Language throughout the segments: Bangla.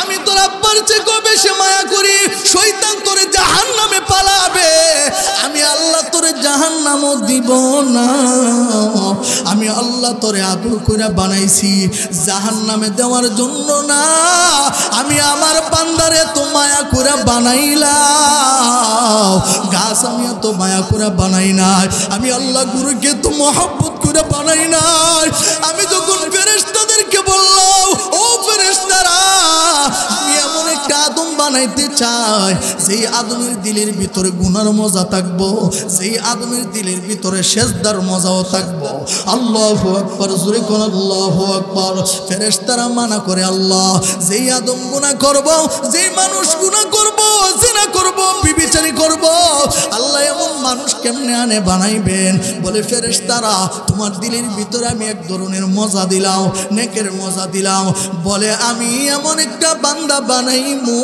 আমি তোর আব্বার চেয়ে বেশি মায়া করি, শয়তান তোরে জাহান্নামে পালাবে, আমি আল্লাহ তোরে জাহান্নামও দিব না। আমি আল্লাহ তোরে আদর করে বানাইছি জাহান্নামে দেওয়ার জন্য না, আমি আমার বান্দারে তো মায়া করে বানাইলাম। গাছ আমি এত মায়া করে বানাই নাই, আমি আল্লাহ গুরুকে তো মহব্বত করে বানাই নাই। আমি যখন ফেরেশতাদেরকে বললাম, ও ফেরেশতারা, আমি এমন একটা আদম বানাইতে চাই যেই আদমের দিলের ভিতরে গুনার মজা থাকবো, যেই আদমের দিলের ভিতরে সেজদার মজাও থাকবো। আল্লাহু আকবার, জোরে কোন আল্লাহু আকবার। ফেরেশতারা মানা করে, আল্লাহ যেই আদম গুনাহ করব, যেই মানুষ গুনাহ করব, জিনা করব, বিবিচারি করব, আল্লাহ এমন মানুষ কেমনে আনে বানাইবেন? বলে ফেরেশতারা তোমার দিলের ভিতরে আমি এক ধরনের মজা দিলাম, নেকের মজা দিলাম। বলে আমি এমন একটা বান্দা বানাইমু,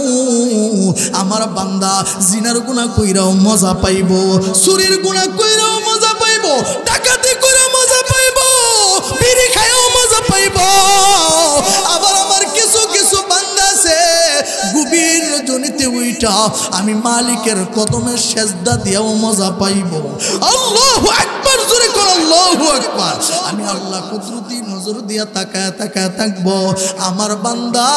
আমার বান্দা জিনার গুনাহ কইরাও মজা পাইব, চুরির গুনাহ কইরাও মজা পাইব, ডাকাতি কইরাও মজা পাইব, বিড়ি খাইও মজা পাইব। আবার আমার কিছু কিছু বান্দা আছে গভীর রজনীতে উইঠা আমি মালিকের কদমে সেজদা দিয়াও মজা পাইব। আল্লাহু আকবার, জোরে কর আল্লাহু আকবার। আমি আল্লাহ কুদরতি নজর দিয়া তাকায় তাকায় থাকবো আমার বান্দা,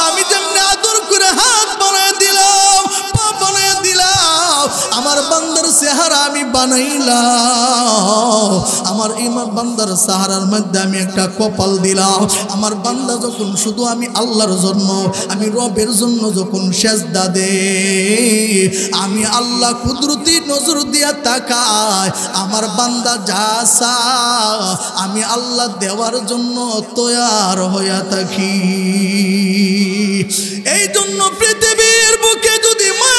আমি যেমনি আদর করে হাত বানায় দিলাম, পা বানায় দিলাম, আমার বান্দার চেহারা আমি বানাইলাম, আমার ইমাম বান্দার চেহারার মধ্যে আমি একটা কপাল দিলাম। আমার বান্দা যখন শুধু আমি আল্লাহর জন্য, আমি রবের জন্য যখন সেজদা দে, আমি আল্লাহ কুদরতি নজর দিয়া তাকায় আমার বান্দা যা চায় আমি আল্লাহ দেওয়ার জন্য তৈয়ার হইয়া থাকি। এই জন্য পৃথিবীর বুকে যদি মা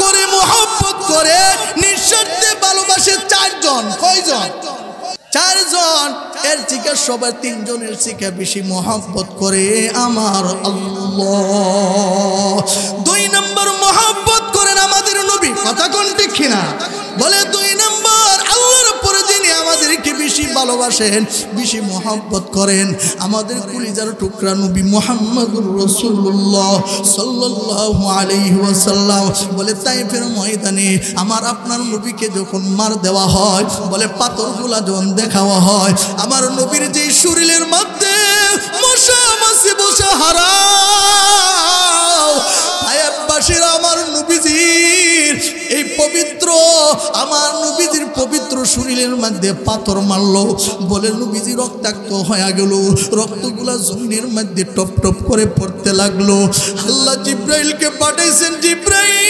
করে মহব্বত করে নিঃস্বার্থে ভালোবাসে চারজন, কয়জন? চারজন। এর থেকে সবার তিনজনের থেকে বেশি মহব্বত করে আমার আল্লাহ। 2 নম্বর মহব্বত করেন আমাদের নবী, কথা কোন ঠিক কিনা? বলে 2 নম্বর আল্লাহর পরে যিনি আমাদেরকে বেশি ভালোবাসেন, বেশি মহব্বত করেন, আমাদের কলিজার টুকরা নবী মুহাম্মদুর রাসূলুল্লাহ সাল্লাল্লাহু আলাইহি ওয়াসাল্লাম। বলে তাইফের ময়দানে আমার আপনার নবীকে যখন মার দেওয়া হয়, বলে পাথরগুলা যখন দেখাওয়া হয়, আমার নবীর যে শরীরের মধ্যে মশা মাছি বসে হারাও, আয়াতবাসীরা আমার নবীজির এই পবিত্র, আমার নবীজির পবিত্র শরীরের মধ্যে পাথর মারলো, বলে নবীজি রক্তাক্ত হয়ে গেল, রক্তগুলা জমিনের মধ্যে টপ টপ করে পড়তে লাগলো। আল্লাহ জিব্রাইলকে পাঠাইছেন, জিব্রাইল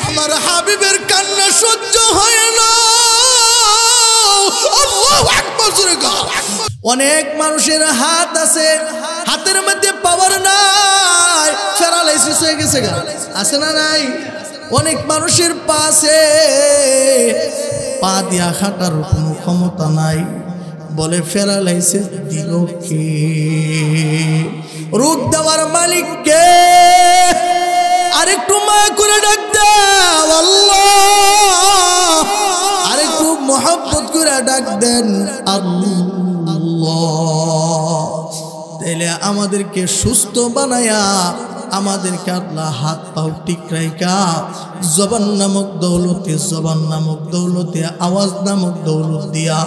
আমার হাবিবের কান্না সহ্য হয় না। আল্লাহু আকবার, জোরে কর। অনেক মানুষের হাত আছে, হাতের মধ্যে পাওয়ার নাই, প্যারালাইসিস হয়ে গেছে, আছে না নাই? অনেক মানুষের পাশে পা দিয়া হাঁটার কোনো ক্ষমতা নাই, বলে প্যারালাইসিস দিল কে? রোগ দেওয়ার মালিক কে? আরেকটু মায়া করে ডাক দাও আল্লাহ, আরেকটু মহব্বত করে ডাক দেন আল্লাহ। তাইলে আমাদেরকে সুস্থ বানায়া, আমাদেরকে আল্লাহ হাত পাও ঠিক রাইকা, জবান নামক দৌলতে, জবান নামক দৌলতে, আওয়াজ নামক দৌলত দিয়া,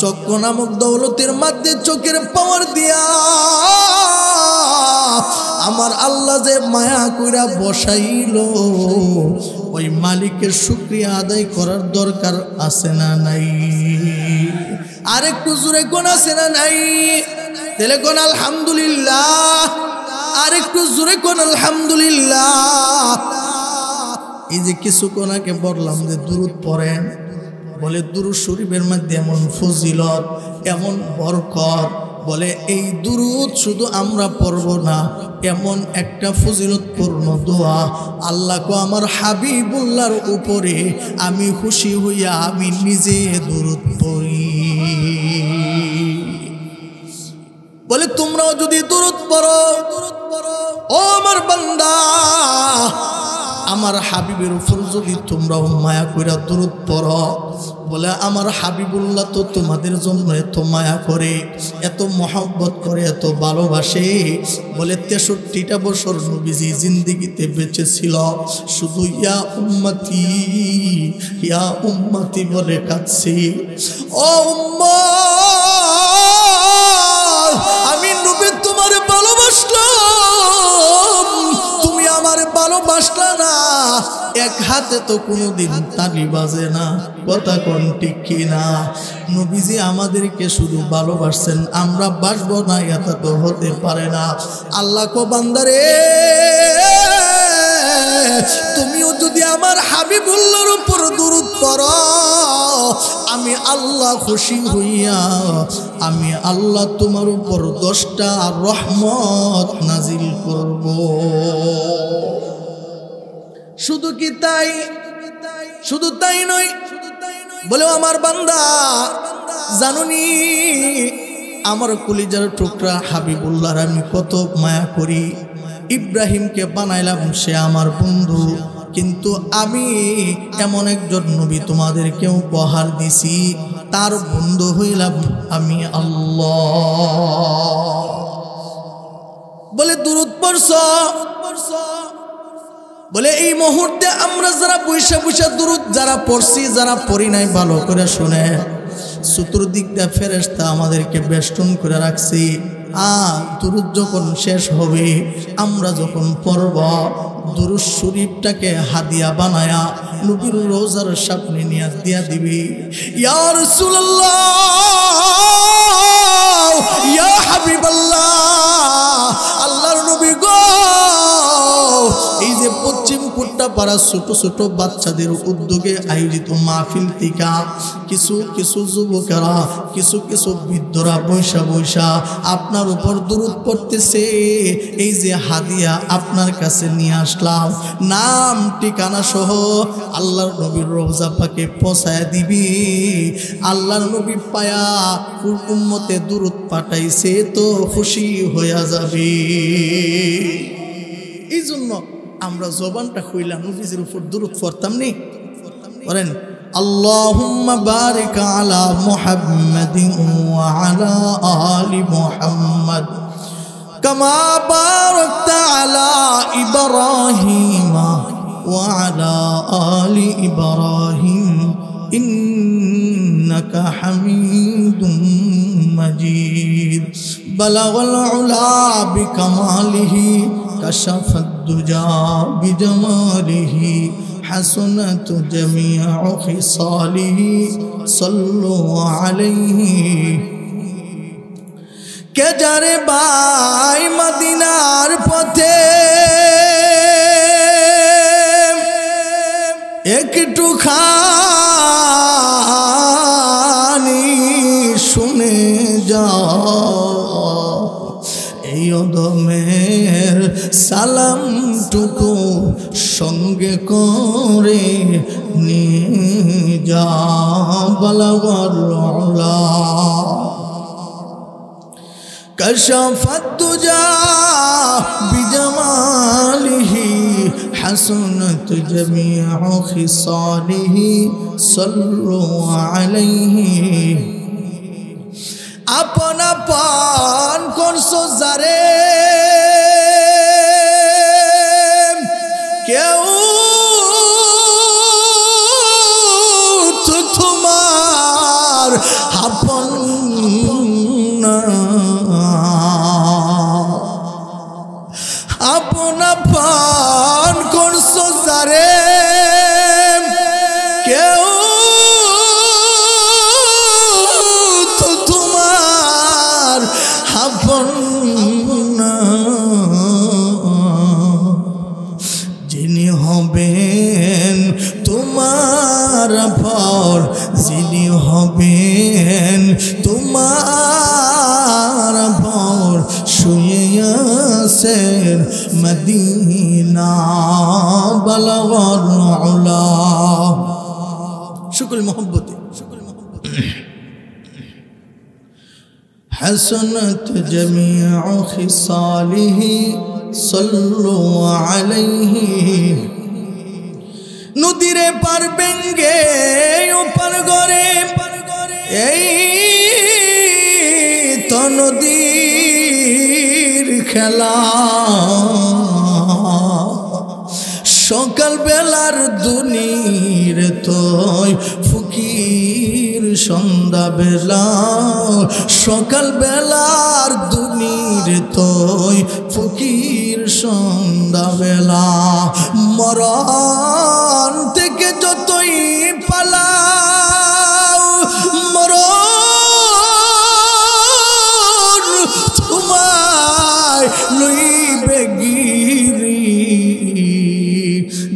চক্ষু নামক দৌলতের মধ্যে চোখের পাওয়ার দিয়া আমার আল্লাহ যে মায়া কইরা বসাইলো, ওই মালিকের শুকরিয়া আদায় করার দরকার আছে না নাই? আরেকটু জোরে কোন আছে না নাই? তাহলে কোন আলহামদুলিল্লাহ, আরেকটু জোরে কোন আলহামদুলিল্লাহ। এই যে কিছুক্ষণ আগে বললাম যে দুরূদ পড়েন, বলে দুরূদ শরীফের মধ্যে এমন ফজিলত, এমন বরকত, বলে এই দুরূদ শুধু আমরা পড়ব না, এমন একটা ফজিলতপূর্ণ দোয়া আল্লাহকে আমার হাবিবুল্লাহর উপরে আমি খুশি হইয়া আমি নিজে দুরূদ পড়ি। বলে তোমরাও যদি দুরূদ পড়ো, ও আমার বান্দা, আমার হাবিবের উপর যদি তোমরাও মায়া কইরা দরুদ পড়ো, বলে আমার হাবিবুল্লাহ তো তোমাদের জন্য এত মায়া করে, এত মহব্বত করে, এত ভালোবাসে। বলে 63টা বছর নবীজি জিন্দেগিতে বেঁচে ছিল, শুধু ইয়া উম্মতি বলে কাঁদছি। ও উম্মত, আমি নবী তোমার ভালোবাসলাম, তুমি আমার ভালোবাসলা না। এক হাতে তো কোনোদিন তালি বাজে না, কথা কোন ঠিক কিনা? নবীজি আমাদেরকে শুধু ভালোবাসছেন, আমরা বাসবো না এটা তো হতে পারে না। আল্লাহ কো বান্দারে, তুমিও যদি আমার হাবিবুল্লাহর উপর দরুদ পড়ো, আমি আল্লাহ খুশি হইয়া আমি আল্লাহ তোমার উপর 10টা রহমত নাজিল করব। শুধু কি তাই? শুধু তাই নয়, বলে আমার বান্দা জানুনি, আমার কলিজার টুকরা হাবিবুল্লাহর আমি কত মায়া করি। ইব্রাহিমকে বানাইলাম সে আমার বন্ধু, কিন্তু আমি এমন একজন নবী তোমাদেরকে উপহার দিছি, তার বন্ধু হইলাম আমি আল্লাহ। বলে দুরূদ পড়ছ, বলে এই মুহূর্তে আমরা যারা বৈশা বৈশা দুরূদ যারা পড়ছি, যারা পড়ি নাই, ভালো করে শুনে, চতুর্দিকটা ফেরেশতা আমাদেরকে বেষ্টন করে রাখছি। দুরূদ যখন শেষ হবে, আমরা যখন পড়ব, দুরূদ শরীফটাকে হাদিয়া বানায়া নবীর রওজার সামনে নিয়ে দিয়া দিবি। ইয়া রাসূলুল্লাহ, ইয়া হাবিবাল্লাহ, আল্লাহর নবী গো, এই যে পশ্চিম কোট্টাপাড়া ছোট ছোট বাচ্চাদের উদ্যোগে আয়োজিত মাহফিল থেকে কিছু কিছু যুবকেরা, কিছু কিছু বৃদ্ধরা বৈশা বৈশা আপনার উপর দুরূদ পড়তেছে। এই যে হাদিয়া আপনার কাছে নিয়ে আসলাম, নাম ঠিকানা সহ আল্লাহর নবীর রওজা পাকে পৌঁছায় দিবি। আল্লাহর নবী পায়া উম্মতে দুরূদ পাঠাইছে তো খুশি হইয়া যাবে। এই জন্য আমরা জবানটা খুইলাম নবীজির উপর দুরূদ পড়তাম নি। বলেন আল্লাহুম্মা বারিক আলা মুহাম্মাদিন ওয়া আলা আলি মুহাম্মাদ কামা বারাকতা আলা ইব্রাহিম ওয়া আলা আলি ইব্রাহিম ইন্নাকা হামিদুম মাজিদ। বালাগাল উলা বিকামালিহি কাশাফাদ দুজা বিজামালিহি حسنت جميع خصاله صلوا عليه। কে যারে ভাই মদিনার পথে একটু খানি শুনে যাও, এই অদমের সালামটুকু সঙ্গে করে নিয়ে যা। বালাগাল উলা কাশাফাদ দুজা বিজামালিহি হাসনাত জামিউ খিসালিহি সাল্লু আলাইহি। আপন আপন করছো যারে, কেউ তো তোমার আপন না, আপন আপন করছো যারে, কেউ তো তোমার আপন না। যিনি হবেন তোমার পর, যিনি হবেন তোমার পর, শুয়ে আছেন মদিনা। বালাগাল উলা। শুকর মোহব্বতে حسنت جميع خصاله صلوا عليه নদীরে পারবেন গে ওপার গরে এই তো নদীর খেলা সকাল বেলার দুনির তোই ফকির সন্ধ্যা বেলা সকাল বেলার দুনির তোই ফকির সন্ধ্যা বেলা মরণ থেকে যতই পালাও মরণ তোমায় লইবে গিরি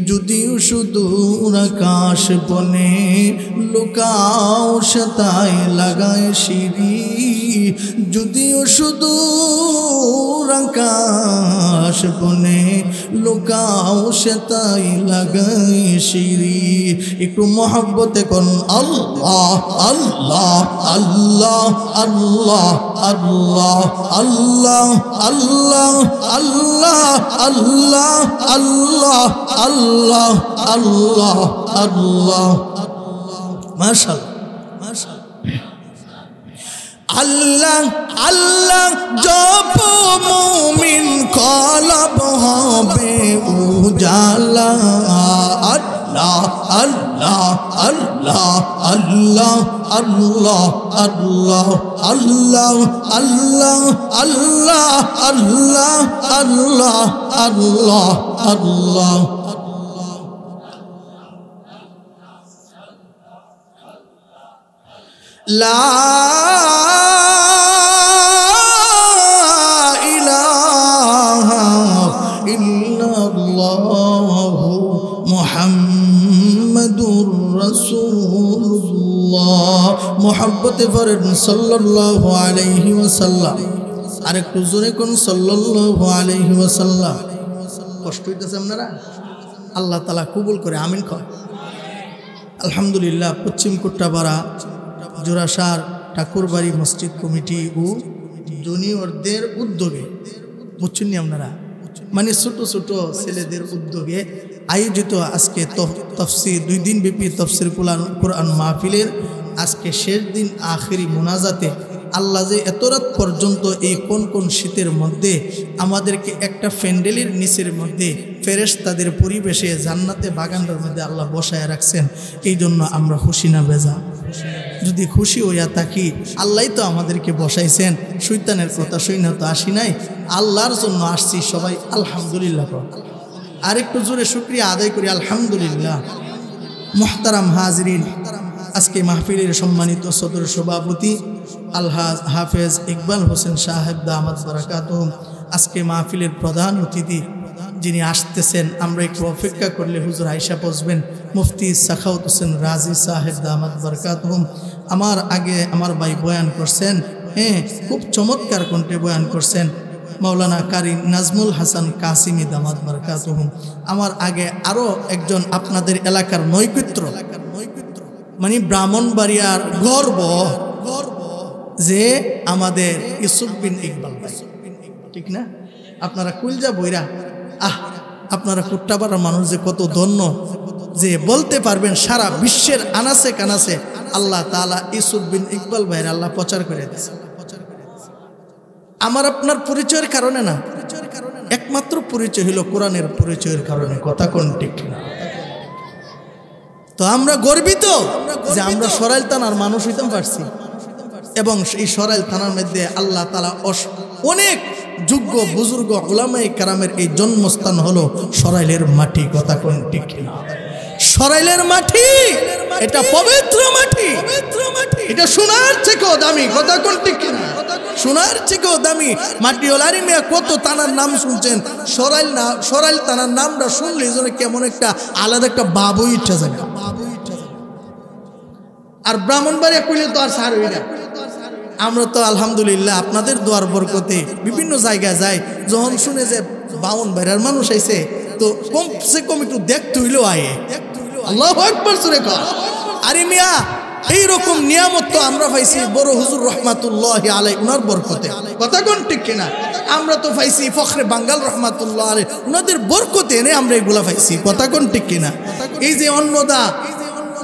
যদিও সুদূর আকাশ বনে লুকাও সেতাই লাগায় সিঁড়ি যদিও সুদূর আকাশ বনে লুকাও সেতাই লাগায় সিঁড়ি একটু মহব্বতে কোন আল্লাহ আল্লাহ আল্লাহ আল্লাহ আল্লাহ আল্লাহ আল্লাহ আল্লাহ আল্লাহ আল্লাহ আল্লাহ আল্লাহ আল্লাহ মাশাআল্লাহ মাশাআল্লাহ আল্লাহ আল্লাহ জপ মুমিন কলব হবে উজালা আল্লাহ আল্লাহ আল্লাহ আল্লাহ আল্লাহ আল্লাহ আল্লাহ আল্লাহ আল্লাহ আল্লাহ আল্লাহ আল্লাহ আল্লাহ লা ইলাহা ইল্লাল্লাহু মুহাম্মাদুর রাসূলুল্লাহ মুহাব্বতে পড়েন সাল্লাল্লাহু আলাইহি ওয়াসাল্লাম আর একটু জোরে কোন সাল্লাল্লাহু আলাইহি ওয়াসাল্লাম কষ্ট হইতেছে আপনারা আল্লাহ তাআলা কবুল করে আমিন কয় আলহামদুলিল্লাহ পশ্চিম কোট্টাপাড়া জোড়াসার ঠাকুরবাড়ি মসজিদ কমিটি ও জুনিয়রদের উদ্যোগে বুঝছেন নি আপনারা মানে ছোট ছোট ছেলেদের উদ্যোগে আয়োজিত আজকে তফসির 2 দিন ব্যাপী তফসির কোরআন মাহফিলের আজকে শেষ দিন আখেরি মোনাজাতে আল্লাহ যে এত রাত পর্যন্ত এই কোন কোন শীতের মধ্যে আমাদেরকে একটা প্যান্ডেলের নিচের মধ্যে ফেরেশতাদের পরিবেশে জান্নাতে বাগানটার মধ্যে আল্লাহ বসায় রাখছেন এই জন্য আমরা খুশি না বেজা যদি খুশি হইয়া থাকি আল্লাহ তো আমাদেরকে বসাইছেন শয়তানের কথা শুনে তো আসি নাই আল্লাহর জন্য আসছি সবাই আলহামদুলিল্লাহ আর একটু জোরে শুকরিয়া আদায় করি আলহামদুলিল্লাহ মুহতারাম হাজরিন আজকে মাহফিলের সম্মানিত সদর সভাপতি আলহাজ হাফেজ ইকবাল হোসেন সাহেব দামাত বারাকাতুহুম আজকে মাহফিলের প্রধান অতিথি যিনি আসতেছেন আমরা একটু অপেক্ষা করলে হুজুর আয়েশা বসবেন মুফতি সাখাওয়াত হোসেন রাজি সাহেব দামাত বারাকাতুহুম আমার আগে আমার ভাই বয়ান করছেন হ্যাঁ খুব চমৎকার কণ্ঠে বয়ান করছেন মাওলানা কারি নাজমুল হাসান কাসিমি দামাত বারাকাতুহুম আমার আগে আরও একজন আপনাদের এলাকার নৈকট্য মানে ব্রাহ্মণবাড়িয়ার গর্ব যে আমাদের ইউসুফ বিন ইকবাল ভাই ঠিক না আপনারা কুলজা বইরা আপনারা কোট্টাপাড়ার মানুষ যে কত ধন্য যে বলতে পারবেন সারা বিশ্বের আনাসে কানাসে আল্লাহ তাআলা ইউসুফ বিন ইকবাল ভাইয়ের আল্লাহ প্রচার করে দিয়েছে আমার আপনার পরিচয়ের কারণে না একমাত্র পরিচয় হলো কোরআনের পরিচয়ের কারণে কথা কোন ঠিক না তো আমরা গর্বিত যে আমরা সরাইল থানার মানুষ হইতে পারছি এবং এই সরাইল থানার মধ্যে আল্লাহ তাআলা অনেক যোগ্য বুজুর্গ উলামায়ে কেরামের এই জন্মস্থান হলো সরাইলের মাটি কথা কোন ঠিক না সরাইলের মাটি এটা পবিত্র মাটি এটা সোনার থেকেও দামি কথা কোন ঠিক না সোনার থেকেও দামি মাটি ওলারি মিয়া কত থানার নাম শুনছেন সরাইল থানার নামটা শুনলে যেন কেমন একটা আলাদা একটা বাবুই ইচ্ছা যায় আর ব্রাহ্মণবাড়িয়া কইলে তো আর সার হই না আমরা তো আলহামদুলিল্লাহ আপনাদের দোয়ার বরকতে বিভিন্ন জায়গায় যাই যখন শুনে যে বাউন বাইরের মানুষ আইছে তো কমসে কম একটু দেখতে হইলেও আয়ে আল্লাহু আকবার সুরে কর আরে মিয়া এইরকম নিয়ামত তো আমরা পাইছি বড় হুজুর রহমাতুল্লাহি আলাইহি উনার বরকতে। কথা কোন ঠিক কিনা? আমরা তো পাইছি ফখরে বাঙ্গাল রহমাতুল্লাহ আলাইহি উনাদের বরকতে এনে আমরা এগুলা পাইছি। কথা কোন ঠিক কিনা? এই যে অন্নদা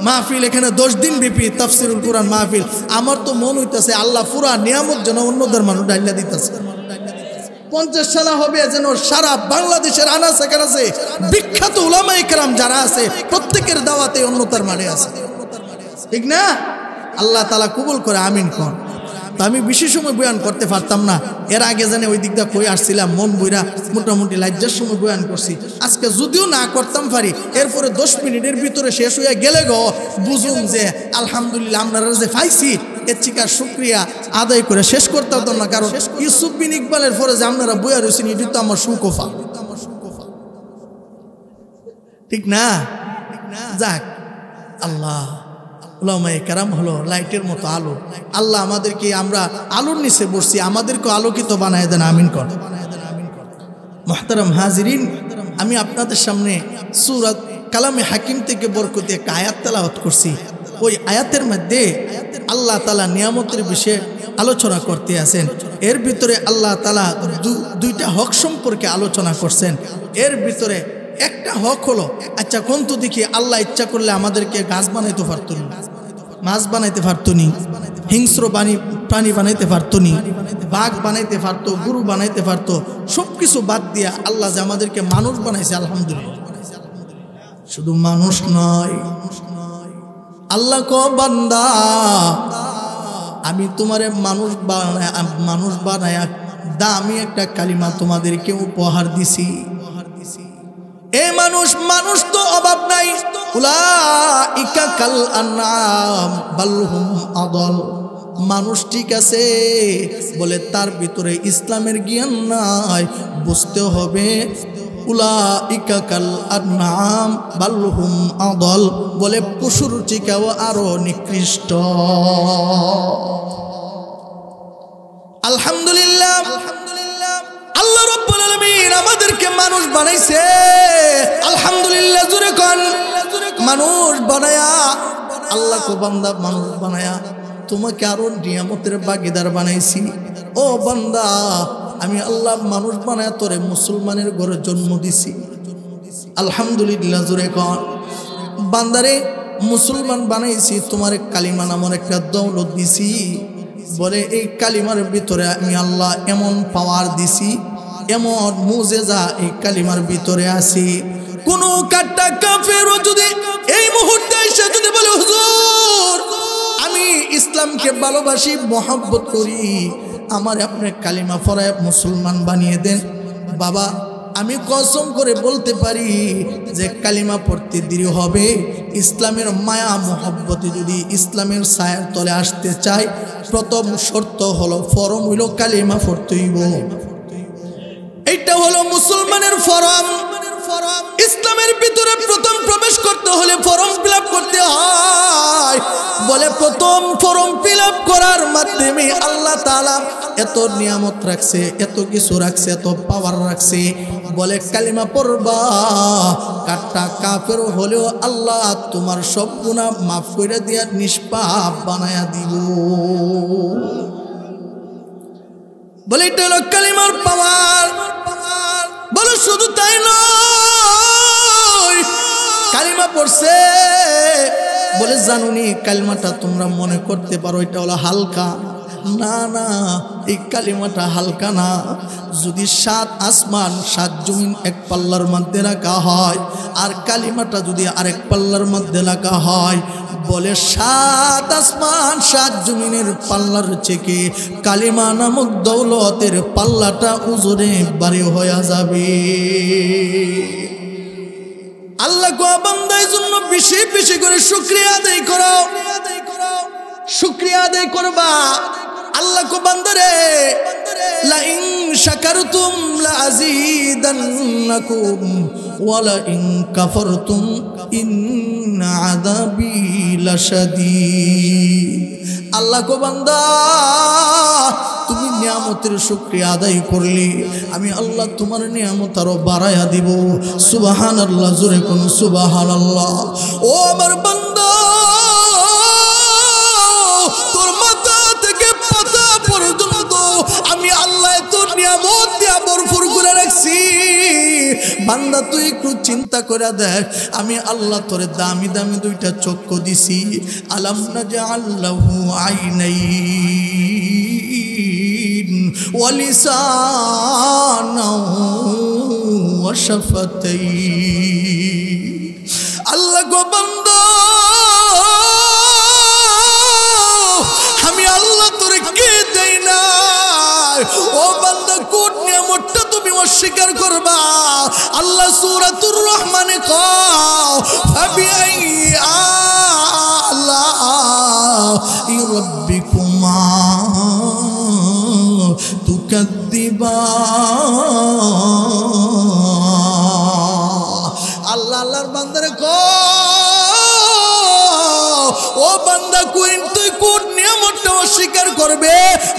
মাহফিল, এখানে 10 দিন ব্যাপী তাফসিরুল কুরআন মাহফিল, আমার তো মন হইতেছে আল্লাহ পুরা নিয়ামত যেন অন্যদের মানুষ ডাইলা দিতেছে। 50 সালা হবে যেন সারা বাংলাদেশের আনাচে কানাচে বিখ্যাত উলামায়ে কেরাম যারা আছে প্রত্যেকের দাওয়াতে অন্যতার মাঠে আছে, ঠিক না? আল্লাহ তাআলা কবুল করে, আমিন কোন। তো আমি বেশি সময় বয়ান করতে পারতাম না, এর আগে জানে ওই দিকটা কই আসছিলাম মন বইরা মোটামুটি লজ্জার সময় বয়ান করছি। আজকে যদিও না করতাম পারি, এরপরে 10 মিনিটের ভিতরে শেষ হইয়া গেলে গো বুঝুন যে আলহামদুলিল্লাহ আপনারা যে পাইছি এর চিকার শুকরিয়া আদায় করে শেষ করতে হতো না। কারণ ইউসুফ বিন ইকবালের পরে যে আপনারা বইয়া রয়েছেন এটি তো আমার সুকফা, ঠিক না? যাক, আল্লাহ উলামায়ে কেরাম হলো লাইটের মতো আলো। আল্লাহ আমাদেরকে, আমরা আলোর নিচে বসছি, আমাদেরকে আলোকিত বানায় দেন, আমিন কর। মুহতারাম হাজিরিন, আমি আপনাদের সামনে সূরা কালামে হাকিম থেকে বরকতি একটা আয়াত তেলাওয়াত করছি। ওই আয়াতের মধ্যে আল্লাহ তাআলা নিয়ামতের বিষয়ে আলোচনা করতে আছেন। এর ভিতরে আল্লাহ তাআলা দুইটা হক সম্পর্কে আলোচনা করছেন। এর ভিতরে একটা হক হলো, আচ্ছা কোন তো দেখি আল্লাহ ইচ্ছা করলে আমাদেরকে গাছ বানাইতে পারতো নি, মাছ বানাইতে পারতো নি, হিংস্র প্রাণী বানাইতে পারতো নি, বাঘ বানাইতে পারতো, গরু বানাইতে পারতো, সবকিছু বাদ দিয়া আল্লাহ যে আমাদেরকে মানুষ বানাইছে, আলহামদুলিল্লাহ। শুধু মানুষ নয়, আল্লাহ কো বান্দা আমি তোমারে মানুষ বানায়া দামি একটা কালিমা তোমাদেরকে উপহার দিছি। এ মানুষ তো অভাব নাই, উলাইকা কাল আনআম বাল হুম আদল। মানুষ ঠিক আছে বলে তার ভিতরে ইসলামের জ্ঞান নাই, বুঝতে হবে উলাইকা কাল আনআম বাল হুম আদল, বলে পশুর থেকেও আরো নিকৃষ্ট। আলহামদুলিল্লাহ, আল্লাহ রাব্বুল আলামিন আমাদেরকে মানুষ বানাইছে, আলহামদুলিল্লাহ। জোরে কোন, মানুষ বানায়া আল্লাহ কো বান্দা মানুষ বানায়া তোমাকে আরো নিয়ামতের ভাগীদার বানাইছি। ও বান্দা, আমি আল্লাহ মানুষ বানায়া তোরে মুসলমানের ঘরে জন্ম দিছি, আলহামদুলিল্লাহ। জোরে কোন, বান্দারে মুসলমান বানাইছি, তোমার কালিমা নামের একটা দৌলত দিছি। বলে এই কালিমার ভিতরে আমি আল্লাহ এমন পাওয়ার দিছি, এমন মুজেজা এই কালিমার ভিতরে আছে। কোন কাটা কাফেরও যদি এই মুহূর্তে এসে যদি বলে হুজুর আমি ইসলামকে ভালোবাসি, মহব্বত করি, আমার আপনার কালিমা পড়ায় মুসলমান বানিয়ে দেন, বাবা আমি কসম করে বলতে পারি যে কালিমা পড়তে দেরি হবে। ইসলামের মায়া মহব্বতে যদি ইসলামের ছায়ার তলে আসতে চাই, প্রথম শর্ত হলো ফরম হইল কালিমা পড়তে হইব। এইটা হলো মুসলমানের ফরম। ইসলামের ভিতরে প্রথম প্রবেশ করতে হলে ফরম ফিল আপ করতে হয়। বলে প্রথম ফরম ফিল আপ করার মাধ্যমে আল্লাহ তাআলা এত নিয়ামত রাখছে, এত কিছু রাখছে, এত পাওয়ার রাখছে। বলে কালিমা পড়বা, কাটা কাফের হলেও আল্লাহ তোমার সব গুনাহ মাফ করে দিয়া নিষ্পাপ বানায়া দিব। বলে এটা হলো কালিমার পাওয়ার। বলে শুধু তাই নয়, কালিমা পড়ছে বলে জানুনি কালিমাটা তোমরা মনে করতে পারো এটা হলো হালকা, না না, এই কালিমাটা হালকা না। যদি 7 আসমান 7 জমিন এক পাল্লার মধ্যে রাখা হয়, আর কালিমাটা যদি আরেক পাল্লার মধ্যে রাখা হয়, বলে 7 আসমান 7 জমিনের পাল্লার থেকে কালিমা নামক দৌলতের পাল্লাটা ওজনে ভারী হয়ে যাবে। আল্লাহ কো বান্দা এর জন্য বেশি বেশি করে শুকরিয়া আদায় করো, শুকরিয়া আদায় করবা। আল্লাহ কো বান্দারে লা ইন শাকারতুম লা আযীদান্নাকুম ওয়া লা ইন কাফারতুম ইন্না আযাবি লাশাদীদ। আল্লাহ কো বান্দা তুমি নিয়ামতের শুকরিয়া আদায় করলে আমি আল্লাহ তোমার নিয়ামত আরো বাড়ায়া দিব। সুবহানাল্লাহ, জোরে কোন সুবহানাল্লাহ। ও আমার বান্দা বান্দা তুই একটু চিন্তা করে দেখ, আমি আল্লাহ তোরে দামি দামি দুইটা চক্ষু দিছি। আলাম নাজআল লাহু আইনাইন ওয়া লিসানান ওয়া শাফাতাইন। আল্লাহ গো বান্দা, আমি আল্লাহ তোরে কে দেই না? ও বান্দা, কোন নিয়ামতটা তুমি অস্বীকার করবা? আল্লাহ সূরাতুর রহমানে কও, ফাবিআই আলাই রাব্বিকুমা তুকাদ্দিবান। আল্লাহ আল্লাহর বান্দারে কও, ও বান্দা, তুই কোন নিয়ামতটা অস্বীকার করবে?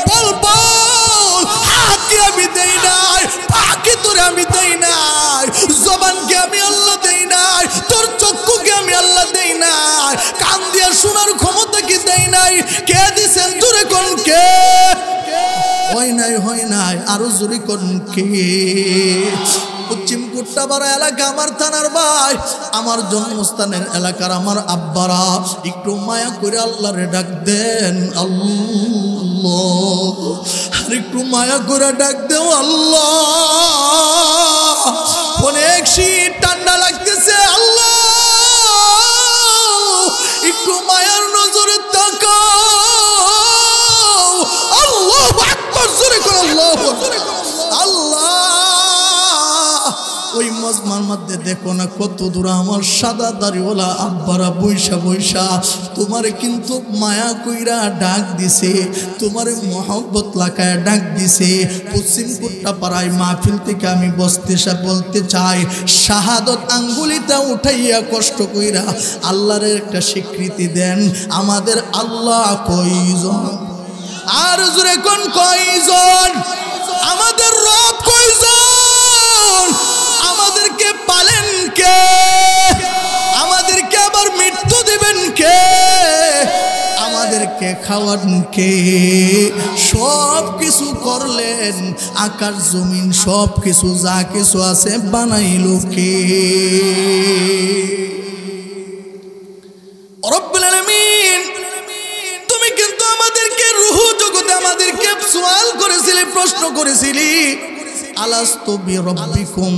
বল বল। হাতকে আমি দেই নাই, পাকে তোরে আমি দেই নাই, জবানকে আমি আল্লাহ দেই নাই, তোর চক্ষুকে আমি আল্লাহ দেই নাই, কান দিয়া শোনার ক্ষমতা কি দেই নাই? কে দিছেন? জোরে কোন কে? হয় নাই, আরো জোরে কোন কে? পশ্চিম কুট্টাপাড়া এলাকা আমার থানার ভাই, আমার জন্মস্থানের এলাকার আমার আব্বারা একটু মায়া করে আল্লাহরে ডাক দেন আল্লাহ। আর একটু মায়া করে ডাক দেও আল্লাহ। অনেক শীত ঠান্ডা লাগতেছে আল্লাহ, একটু মায়ার নজরে তাকাও। আল্লাহু আকবার, জোরে করে আল্লাহু আকবার। আল্লাহ, ওই মজমার মধ্যে দেখো না কত দূর আমার সাদা দাড়িওয়ালা আব্বারা বৈশা বৈশা তোমারে কিন্তু মায়া কইরা ডাক দিছে, তোমারে মহব্বত লাগায় ডাক দিছে। পশ্চিম কুট্টাপাড়ায় মাহফিল থেকে আমি বলতে চাই, শাহাদত আঙ্গুলিটা উঠাইয়া কষ্ট কইরা আল্লাহর একটা স্বীকৃতি দেন। আমাদের আল্লাহ কয়জন? আর জোরে কোন কয়জন? আমাদের রব কয়জন? আমাদেরকে পালেন কে? আমাদেরকে আবার মৃত্যু দিবেন কে? আমাদেরকে খাওয়ান কে? সব কিছু করলেন, আকাশ জমিন সব কিছু যা কিছু আছে বানাইল কে? রব্বুল আলামিন, তুমি কিন্তু আমাদেরকে রূহ জগতে আমাদেরকে সওয়াল করেছিলে, প্রশ্ন করেছিলি, আলাস্তু বিরব্বিকুম,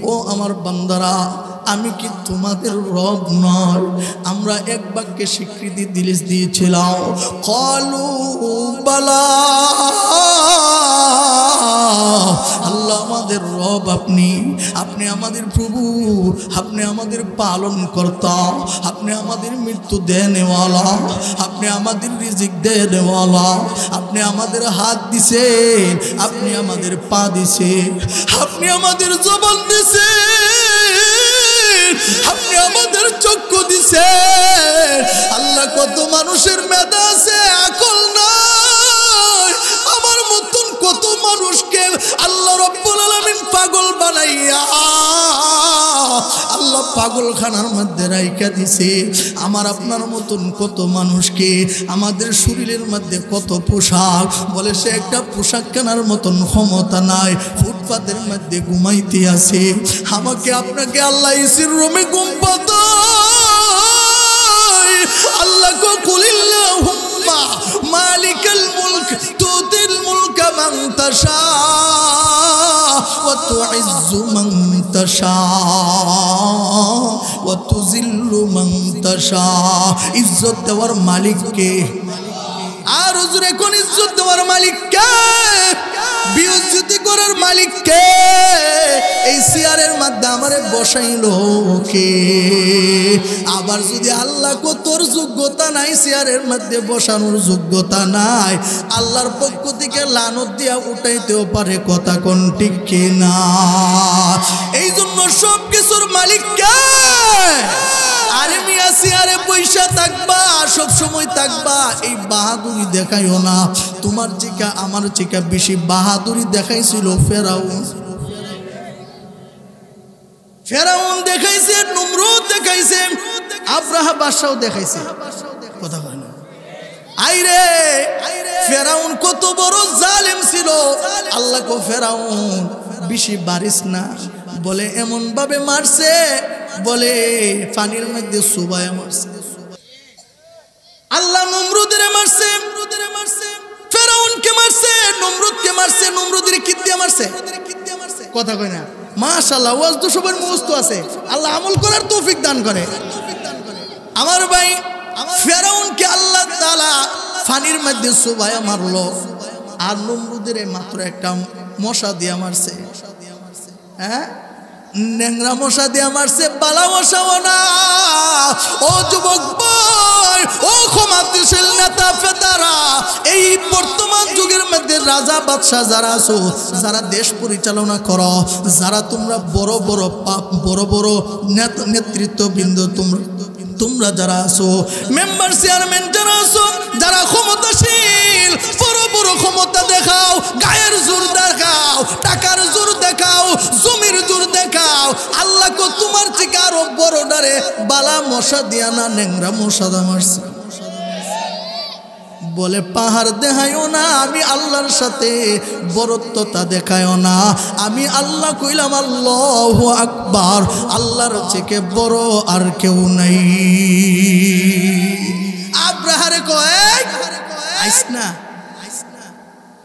ও আমার বান্দারা, আমি কি তোমাদের রব নয়? আমরা এক বাক্যে স্বীকৃতি দিয়েছিলাম, ক্বালু বালা, আল্লাহ আমাদের রব আপনি, আপনি আমাদের প্রভু, আপনি আমাদের পালন কর্তা, আপনি আমাদের মৃত্যু দেনেওয়ালা, আপনি আমাদের রিজিক দেনেওয়ালা, আপনি আমাদের হাত দিছেন, আপনি আমাদের পা দিছেন, আপনি আমাদের জবান দিছেন, আপনি আমাদের চক্ষু দিছেন। আল্লাহ, কত মানুষের মেধা আছে, আকল নাই, আমার মতন কত মানুষকে আল্লাহ রব্বুল আলামিন পাগল বানাইয়া আল্লাহ পাগলখানার মধ্যে রাইখা দিছে। আমার আপনার মতন কত মানুষকে, আমাদের শরীরের মধ্যে কত পোশাক, বলে সে একটা পোশাক কেনার মতন ক্ষমতা নাই, ফুটপাতের মধ্যে ঘুমাইতে আছে। আমাকে আপনাকে আল্লাহ এসির রুমে ঘুম পাতায়। আল্লাহ কো কুলিল্লাহুম্মা মালিকাল মুলক তুতিল মুলকা মান তাশা ওয়া তুইজ্জু মান তাশা ওয়া তুযিল্লু মান তাশা। ইজ্জত দেওয়ার মালিক কে? আর হুজুর, এখন ইজ্জত দেওয়ার মালিক কে? বিউজ্জতি করার মালিক কে? এই চেয়ারের মধ্যে আমারে বসাইলো কে? আবার যদি আল্লাহ কো তোর যোগ্যতা নাই, চেয়ারের মধ্যে বসানোর যোগ্যতা নাই, আল্লাহর পক্ষ থেকে লানত দিয়া উঠাইতেও পারে, কথা কোন ঠিক কিনা? এই জন্য সব কিছুর মালিক কে? আরে মিয়া, চেয়ারে পয়সা থাকবা, সব সময় থাকবা, এই বাহাদুরি দেখাইও না। তোমার চিকা আমার চিকা বেশি বাহাদুরি দেখাইছিল ফেরাউন। ফেরাউন দেখাইছে, নমরুদ দেখাইছে, আব্রাহা বাদশাও দেখাইছে, কথা বলে না। আইরে ফেরাউন কত বড় জালেম ছিল। আল্লাহ কো ফেরাউন বেশি বারিস না, বলে এমন ভাবে মারছে, বলে পানির মধ্যে চুবায়া মারছে। আল্লাহ নমরুদের মারছে, ফেরাউনকে মারছে, নমরুদকে মারছে। নমরুদের কি দিয়ে মারছে? কথা কয় না। মাশাআল্লাহ, ওয়াজ তো সবার মুখস্থ আছে। আল্লাহ আমল করার তৌফিক দান করে। আমার ভাই, ফেরাউনকে আল্লাহ তাআলা পানির মধ্যে চুবায়া মারলো, আর নমরুদের মাত্র একটা মশা দিয়া মারছে। হ্যাঁ, ন্যাংরা মশা দিয়া মারছে, বালা মশাও না। ও যুবক ভাই, ও ক্ষমতাশীল নেতা ফেতারা, এই বর্তমান যুগের মধ্যে রাজা বাদশাহ যারা আছো, যারা দেশ পরিচালনা করো, যারা তোমরা বড় বড় নেতৃত্ববৃন্দ, তোমরা যারা আছো, মেম্বার চেয়ারম্যান যারা আছো, যারা ক্ষমতাশীল, বড় বড় ক্ষমতা দেখাও, গায়ের জোর দেখাও, টাকার জোর দেখাও, জমির জোর দেখাও, আল্লাহ কো তোমার থেকে আরো বড় ডারে বালা মশা দিয়া না ন্যাংরা মশা মারছে। বলে পাহাড় দেখায়ও না, আমি আল্লাহর সাথে বরত্বতা দেখায়ও না। আমি আল্লাহ কইলাম আল্লাহু আকবার, আল্লাহর থেকে বড় আর কেউ নাই। আব্রাহারে কয় আইস না।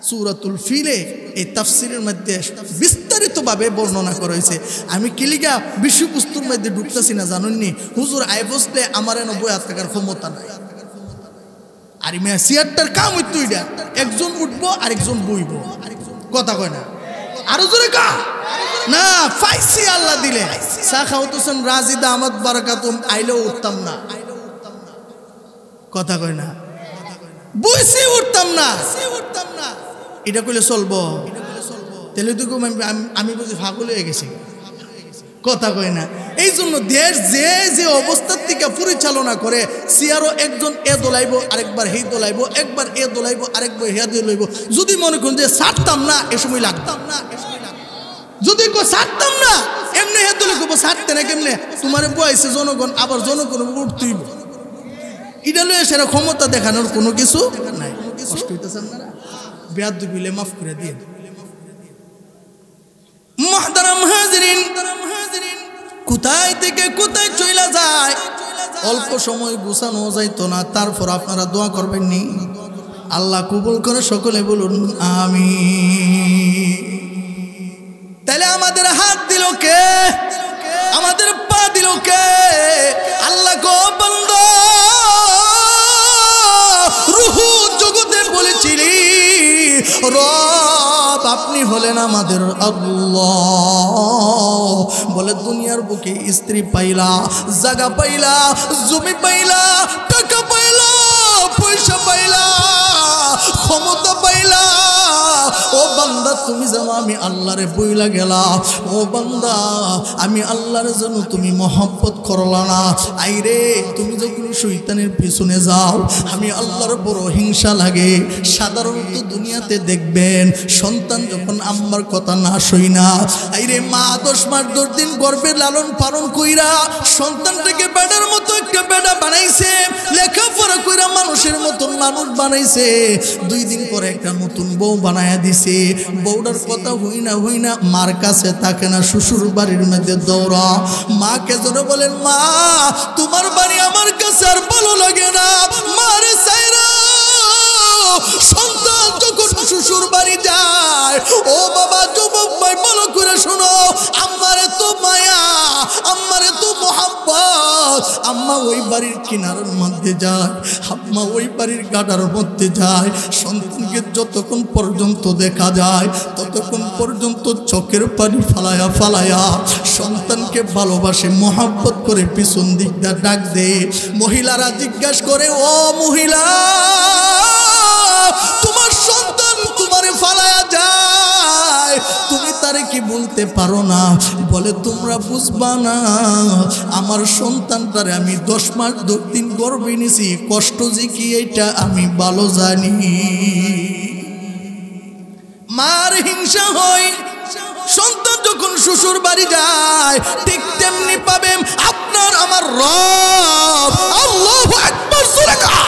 সূরাতুল ফিলে এই তাফসীরের মধ্যে বিস্তারিতভাবে বর্ণনা করা হয়েছে। আমি কিলিগা বিষয়বস্তুর মধ্যে ঢুকতেছি না, জানেননি? হুজুর আই বসলে আমার 90 টাকার ক্ষমতা নাই। আর সিয়ারটার কাম হইতো এটা, একজন উঠবো আরেকজন বইব। কথা কয় না, আরো জোরে কা না। ফাইসি আল্লাহ দিলে সাখাওয়াত হোসেন রাজিদা আহমদ বারাকাতুম আইলেও উঠতাম না। কথা কয় না, বইসি উঠতাম না। এটা কইলে চলবো? তাহলে তো আমি বুঝি ফাগল হয়ে গেছি। কথা কয় না। এই জন্য দেশ যে যে অবস্থার থেকে পরিচালনা করে, সিয়ারও একজন এ দোলাইব, আরেকবার হেই দোলাইব, একবার এ দোলাইব, আরেকবার হেয়া দোলাইব। যদি মনে করুন যে ছাড়তাম না, এ সময় লাগতাম না। যদি ছাড়তাম না, এমনি হে দোলে করবো, ছাড়তে না কেমনে? তোমার বয়সে জনগণ, আবার জনগণ উঠতেইব। এটা লয়ে সেরা ক্ষমতা দেখানোর কোনো কিছু নাই। কষ্ট হইতেছেন না? বেয়াদবি বিলে মাফ করে দিয়ে। মুহতারাম হাজিরিন, কোথায় থেকে কোথায় চইলা যায়, অল্প সময় গুছানো যাইতো না। তারপর আপনারা দোয়া করবেন নি? আল্লাহ কবুল করে সকলে বলুন আমিন। তাহলে আমাদের হাত দিল কে? আমাদের পা দিল কে? আল্লাহ গো বান্দা, রুহু জগতে বলেছিলি রব আপনি হলেন আমাদের আল্লাহ। বলে দুনিয়ার বুকে স্ত্রী পাইলা, জায়গা পাইলা, জমি পাইলা, টাকা পাইলা, পয়সা পাইলা, ক্ষমতা পাইলা, ও বান্দা তুমি যেন আমি আল্লাহরে বইলা গেলা। ও বান্দা, আমি আল্লাহর জন্য তুমি মহব্বত করলা না। আইরে তুমি যখন শয়তানের পিছনে যাও, আমি আল্লাহর বড় হিংসা লাগে। সাধারণত দুনিয়াতে দেখবেন, সন্তান যখন আম্মার কথা না শুই না, আইরে মা 10 মাস 10 দিন গর্ভে লালন পালন কইরা সন্তানটাকে বেড়ার মতো একটা বেড়া বানাইছে, লেখাপড়া কইরা মানুষের মতন মানুষ বানাইছে। 2 দিন পরে একটা নতুন বউ বানায়া দিছে। বউটার কথা হই না মার কাছে থাকে না, শ্বশুর বাড়ির মধ্যে দৌড়া। মাকে জোরে বলেন, মা তোমার বাড়ি আমার কাছে আর ভালো লাগে না, মারে সাইরা। সন্তান যখন শ্বশুর বাড়ি যায়, ও বাবা যুবক ভাই ভালো করে শোনো, আম্মারে তো মায়া, আম্মারে তো মোহাব্বত। আম্মা ওই বাড়ির কিনারের মধ্যে যায়, আম্মা ওই বাড়ির গাডার মধ্যে যায়। সন্তানকে যতক্ষণ পর্যন্ত দেখা যায়, ততক্ষণ পর্যন্ত চোখের পানি ফালায়া ফালায়া সন্তানকে ভালোবাসে, মোহাব্বত করে পিছন দিক দিয়ে ডাক দে। মহিলারা জিজ্ঞাসা করে, ও মহিলা, তোমার সন্তান তোমারে ফালায়া যায়, তুমি তারে কি বলতে পারো না? বলে তোমরা বুঝবা না, আমার সন্তানটারে আমি 10 মাস 10 দিন গর্ভে নিছি, কষ্ট যে কি এটা আমি ভালো জানি। মার হিংসা হয়, সন্তান যখন শ্বশুর বাড়ি যায়, ঠিক তেমনি পাবেন আপনার আমার রব। আল্লাহু আকবার, জোরে কা।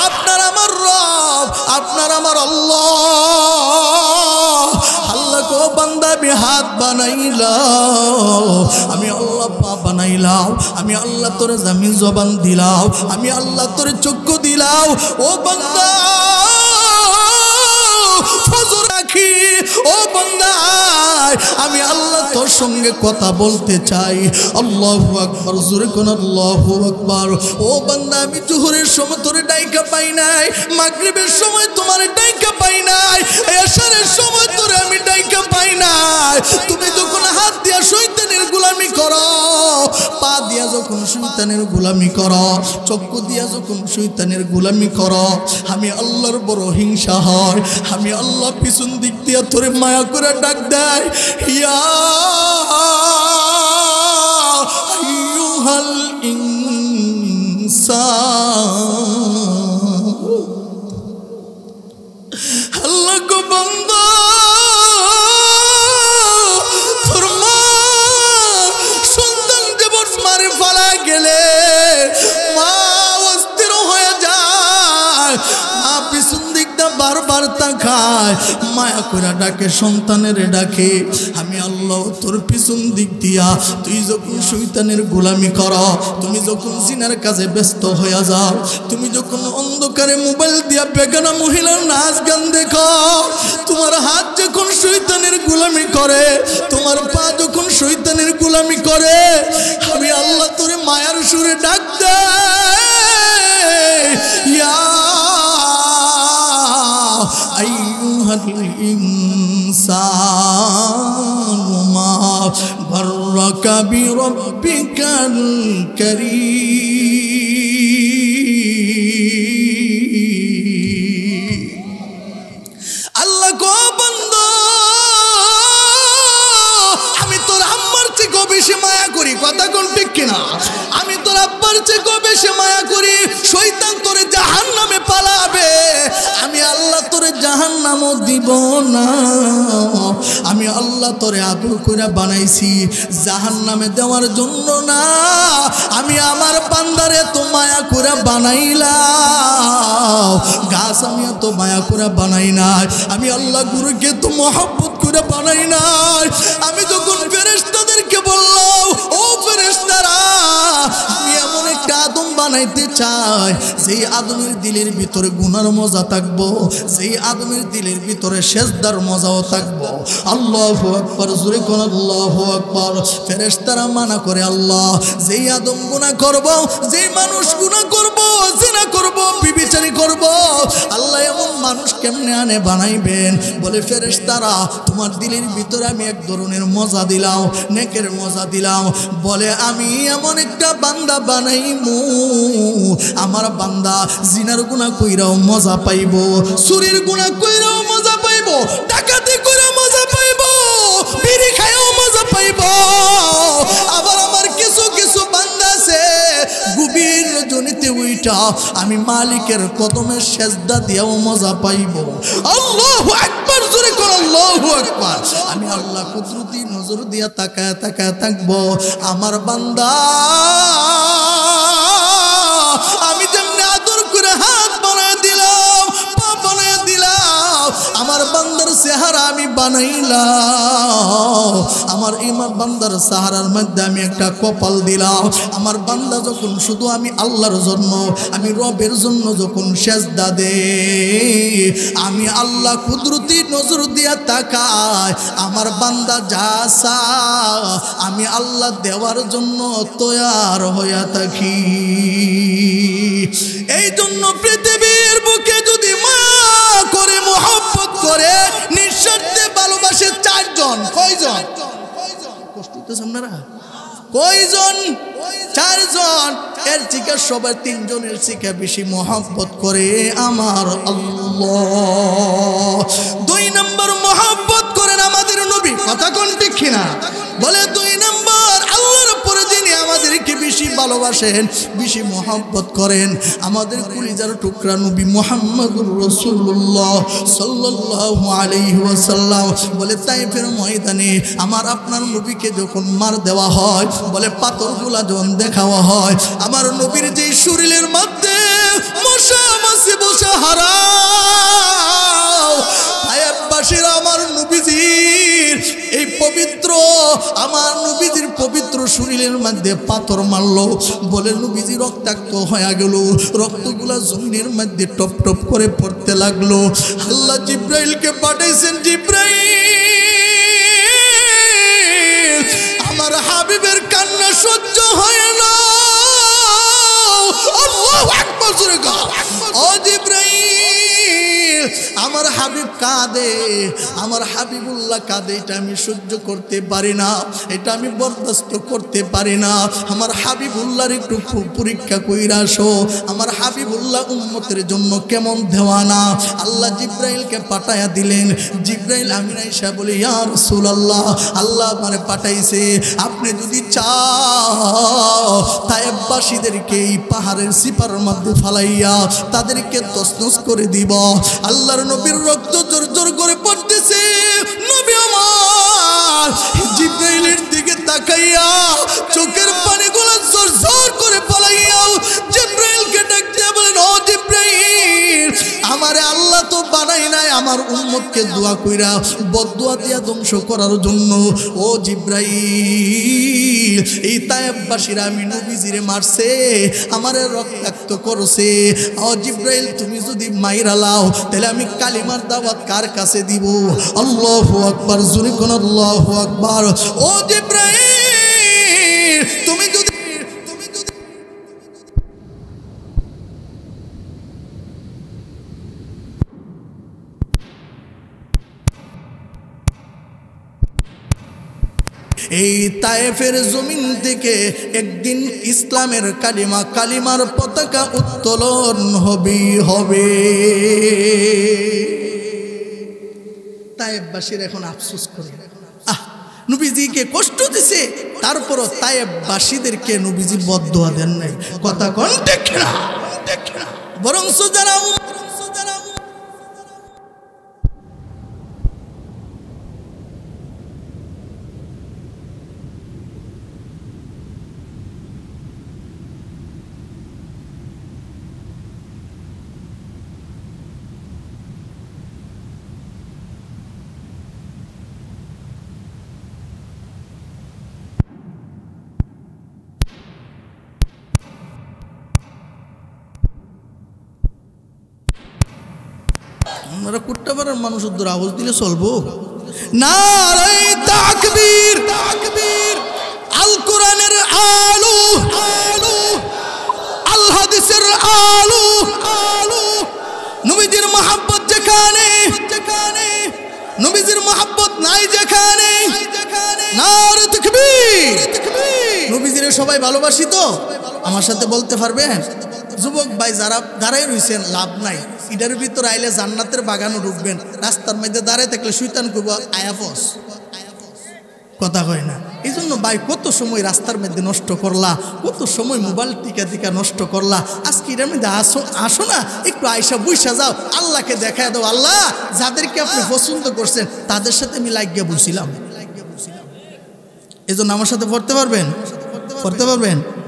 আপনার আমার রব, আপনার আমার আল্লাহ। আল্লাহ কো বান্দা বিহা হাত বানাইলাও, আমি আল্লাহ পা বানাইলাম, আমি আল্লাহ তোরে জামিন জবান দিলাম, আমি আল্লাহ তোরে চক্ষু দিলাম। ও বান্দা ফজর রাখি, ও বান্দা আমি আল্লাহ তোর সঙ্গে কথা বলতে চাই। আল্লাহু আকবার, জোরে কোন আল্লাহু আকবার। ও বান্দা আমি জোহরের সময় তোরে ডাইকা পাই নাই, মাগরিবের সময় তোমার ডাইকা পাই নাই, এশারের সময় তোরে আমি ডাইকা পাই নাই। তুমি যখন হাত দিয়া শয়তানের গোলামি করো, পা দিয়া যখন শয়তানের গোলামি করো, চক্ষু দিয়া যখন শয়তানের গোলামি করো, আমি আল্লাহর বড় হিংসা হয়। আমি আল্লাহ পিছন দিক দিয়া তোরে মায়া করে ডাক দেয়, ইয়া আইয়ুহাল ইনসান। আল্লাহ গো বান্দা তোর মা সন্তান দেবর মারে ফালা গেলে মা অস্থির হয়ে যায়, মা পিছন দিকটা বারবার তাকায়, মায়া করে ডাকে, সন্তানের ডাকে। আমি আল্লাহ তোর পিছন দিক দিয়া তুই যখন শয়তানের গোলামি করো, তুমি যখন জিনার কাজে ব্যস্ত হয়ে যাও, তুমি যখন অন্ধকারে মোবাইল দিয়া বেগানা মহিলার নাচ গান দেখো, তোমার হাত যখন শয়তানের গোলামি করে, তোমার পা যখন শয়তানের গোলামি করে, আমি আল্লাহ তোরে মায়ার সুরে ডাক দেই, ইয়া আইয়ুহাল ইনসানু মা গাররাকা বিরাব্বিকাল কারীম। আল্লাহ গো বান্দা আমি তোর আম্মার চেয়ে বেশি মায়া করি, কথা কোন ঠিক কিনা? আমি তোর আব্বার চেয়ে বেশি মায়া করি। শয়তান তোরে জাহান্নামে পালাবে, আমি আল্লাহ তোরে জাহান্নামও দিব না। আমি আল্লাহ তোরে আদর করে বানাইছি জাহান্নামে দেওয়ার জন্য না, আমি আমার বান্দারে তো মায়া করে বানাইলাম। গাছ আমি এত মায়া করে বানাই নাই, আমি আল্লাহ গুরুকে তো মহব্বত করে বানাই নাই। আমি যখন ফেরেশতাদেরকে বললাম, ও ফেরেশতারা আমি এমন একটা আদম বানাইতে চাই যেই আদমের দিলের ভিতরে গুনার মজা থাকবো, যেই আদমের দিলের ভিতরে সেজদার মজাও থাকবো। আল্লাহু আকবার, জোরে কোন আল্লাহু আকবার। ফেরেশতারা মানা করে, আল্লাহ যেই আদম গুনাহ করব, যেই মানুষ গুনাহ করব, জিনা করব, বিবিচারি করব, আল্লাহ এমন মানুষ কেমনে আনে বানাইবেন? বলে ফেরেশতারা তোমার দিলের ভিতরে আমি এক ধরনের মজা দিলাম, নেকের মজা দিলাম। বলে আমি এমন একটা বান্দা বানাইমু, আমার বান্দা জিনার গুনাহ কইরাও মজা পাইব, চুরির গুনাহ কইরাও মজা পাইব, ডাকাতি কইরাও মজা পাইব, বিড়ি খাইও মজা পাইব। আবার আমার কিছু কিছু বান্দা আছে গভীর রজনীতে উইঠা আমি মালিকের কদমে সেজদা দিয়াও মজা পাইব। আল্লাহু আকবার, জোরে কর আল্লাহু আকবার। আমি আল্লাহ কুদরতি নজর দিয়া তাকায় তাকায় থাকবো, আমার বান্দা আমি যেমনি আদর করে হাত বানায় দিলাম, পা বানায় দিলাম, আমার বান্দার চেহারা আমি বানাইলাম, আমার ইমাম বান্দার চেহারার মধ্যে আমি একটা কপাল দিলাম। আমার বান্দা যখন শুধু আমি আল্লাহর জন্য, আমি রবের জন্য যখন সেজদা দেই, আমি আল্লাহ কুদরতি নজর দিয়া তাকায়, আমার বান্দা যা চায় আমি আল্লাহ দেওয়ার জন্য তৈয়ার হইয়া থাকি। এই জন্য পৃথিবীর বুকে যদি মা করে মহব্বত করে নিঃস্বার্থে ভালোবাসে চারজন, কয়জন? কষ্ট হইতেছে আপনারা? কয়জন? চারজন। এর থেকে সবাই তিনজনের থেকে বেশি মহব্বত করে আমার আল্লাহ। দুই নম্বর মহব্বত করেন আমাদের নবী, কথা কোন ঠিক কিনা? বলে দুই নম্বর আল্লাহর পরে যিনি আমাদেরকে বেশি ভালোবাসেন, বেশি মহব্বত করেন, আমাদের কলিজার টুকরা নবী মুহাম্মদুর রাসূলুল্লাহ সাল্লাল্লাহু আলাইহি ওয়াসাল্লাম। বলে তাইফের ময়দানে আমার আপনার নবীকে যখন মার দেওয়া হয়, বলে পাথরগুলা যখন দেখাওয়া হয়, আমার নবীর যে শরীরের মধ্যে মশা মাছি বসে হারাও, আয়াতবাসীরা আমার নবীজির এই পবিত্র আমার নবীজির পবিত্র শরীরের মধ্যে পাথর মারলো বলে নবীজি রক্তাক্ত হয়ে গেল রক্তগুলা জমিনের মধ্যে টপ টপ করে পড়তে লাগলো আল্লাহ জিব্রাইলকে পাঠাইছেন জিব্রাইল আমার হাবিবের কান্না সহ্য হয় না আল্লাহু আকবার জোরে গো ও জিব্রাইল আমার হাবিব কাঁদে আমার হাবিবুল্লাহ কাঁদে এটা আমি সহ্য করতে পারি না এটা আমি বরদাস্ত করতে পারি না আমার হাবিবুল্লাহর একটু পরীক্ষা কইরা আসো আমার হাবিবুল্লাহ উম্মতের জন্য কেমন দেওয়ানা আল্লাহ জিব্রাইলকে পাঠায়া দিলেন জিব্রাইল আমিন আয়েশা বলে ইয়া রাসূলুল্লাহ আল্লাহ আমারে পাঠাইছে আপনি যদি চাও তায়েববাসীদেরকে এই পাহাড়ের সিপার মধ্যে ফালাইয়া তাদেরকে তছনছ করে দিব আল্লাহর নবীর রক্ত জোর জোর করে পড়তেছে নবী আমার জিব্রাইলের দিকে তাকাইয়া চোখের পানিগুলো জোর জোর করে পলাইয়া জিব্রাইলকে ডাক দিয়ে বলেন ও জিব্রাইল আমারে আল্লাহ তো বানাই নাই আমার উম্মতকে দোয়া কইরা বদদুয়া দিয়া ধ্বংস করার জন্য ও জিব্রাইল এই তায়েববাসীরা আমি নবীজিরে মারছে আমারে রক্তাক্ত করছে ও জিব্রাইল তুমি যদি মাইরা লাও তাহলে আমি কালিমার দাওয়াত কার কাছে দিব আল্লাহু আকবার জোরে কোন আল্লাহু আকবার ও জিব্রাইল তুমি যদি এই তায়েফের জমিন থেকে একদিন ইসলামের কালিমার পতাকা উত্তোলন হবে তায়েফবাসীর এখন আফসোস করে নবীজিকে কষ্ট দিছে তারপরও তায়েফবাসীদেরকে নবীজি বদদুয়া দেন নাই কথা কোন ঠিক না বরং যারা আমরা কুট্টাপাড়ার মানুষ উদ্দুর আওয়াজ দিলে চলবো নারে তাকবীর আল কোরআনের আলো আল হাদিসের আলো নবীজির মহব্বত যেখানে নবীজির মহব্বত নাই যেখানে নারে তাকবীর নবীজির সবাই ভালোবাসি তো আমার সাথে বলতে পারবেন যুবক ভাই যারা দাঁড়াই রয়েছেন লাভ নাই ইটার ভিতর আইলে জান্নাতের বাগানও ঢুকবেন রাস্তার মধ্যে দাঁড়ায় থাকলে শয়তান করবো আয়াফস কথা হয় না এই জন্য ভাই কত সময় রাস্তার মধ্যে নষ্ট করলা কত সময় মোবাইল টিকা নষ্ট করলা আজকে এটার মধ্যে আসো না একটু আয়সা বইসা যাও আল্লাহকে দেখায় দাও আল্লাহ যাদেরকে আপনি পছন্দ করছেন তাদের সাথে আমি লাগিয়ে বলছিলাম এই জন্য আমার সাথে পড়তে পারবেন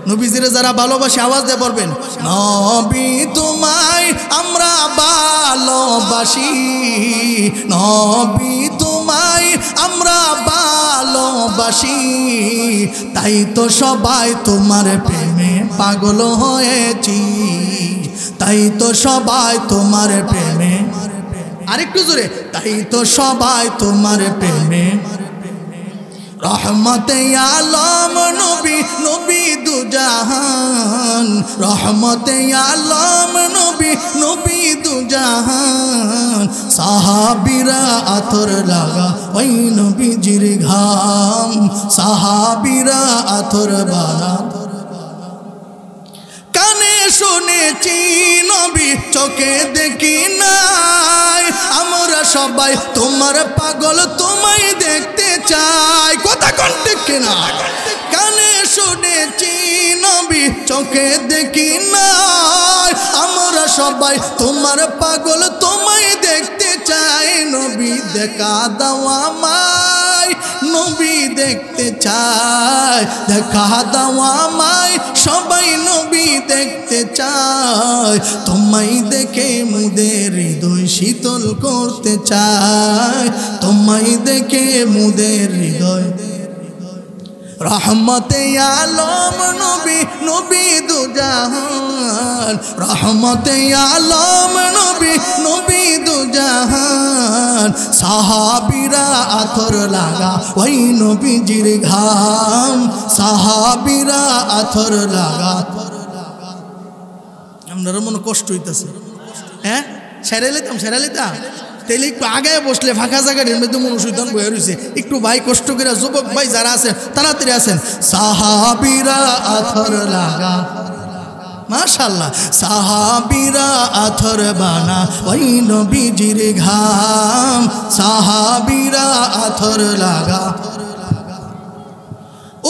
নবীজিরে যারা ভালোবাসে আওয়াজ দিয়ে পড়বেন নবী তোমায় আমরা ভালোবাসি নবী তোমায় আমরা ভালোবাসি তাই তো সবাই তোমার প্রেমে পাগল হয়েছি তাই তো সবাই তোমার প্রেমে আরেকটু জোরে তাই তো সবাই তোমার প্রেমে রহমতে আলম নবী দুজাহান রহমতে আলম নবী দুজাহান সাহাবীরা আতর লাগা ওই নবীজির ঘাম সাহাবীরা আতর বালা কানে শুনেছি নবী চোখে দেখি নাই আমরা সবাই তোমার পাগল তোমায় দেখতে চাই কথা কোন ঠিক না কানে শুনেছি নবী চোখে দেখি নাই আমরা সবাই তোমার পাগল তোমায় দেখতে চাই নবী দেখা দাও আমায় নবী দেখতে চাই দেখা দাও আমায় সবাই নবী দেখতে চায় চায়, তোমায় দেখে মুদের হৃদয় শীতল করতে চায়, তোমায় দেখে মুদের হৃদয়। রহমতে আলম নবী, নবী দুজাহান, রহমতে আলম নবী, নবী দুজাহান। সাহাবীরা আতর লাগা ওই নবীজির ঘাম, সাহাবীরা আতর লাগা। আপনারা মনে কষ্ট হইতেছে, হ্যাঁ সেরে লিতাম তেলে একটু আগে বসলে ফাঁকা জায়গাটির মধ্যে মনুষ্যন বয়ে রয়েছে, একটু ভাই কষ্ট করে যুবক ভাই যারা আছেন তাড়াতাড়ি আছেন। সাহাবীরা আতর লাগা, মাশাআল্লাহ, সাহাবীরা আতর বানা ওই নবীজির ঘাম, সাহাবীরা আতর লাগা।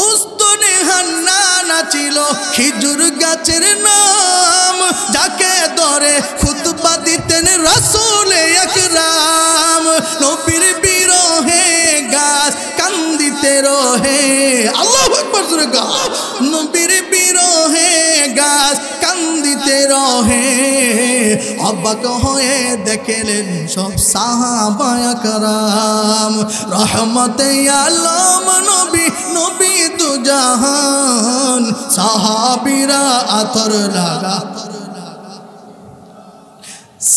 উস্তনে হান্নানা ছিল খেজুর গাছের নাম, যাকে ধরে খুতবা দিতেন রাসূল আকরাম। নবীর বিরহে গাছ কান্দিতে রহে, আল্লাহু আকবার জোরে গাও। নবীর বিরহে গাছ কান্দিতে রহে, অবাক হয়ে দেখলেন সব সাহাবায়ে কেরাম। রহমতে আলম নবী, নবী দুজাহান, সাহাবীরা আতর লাগা।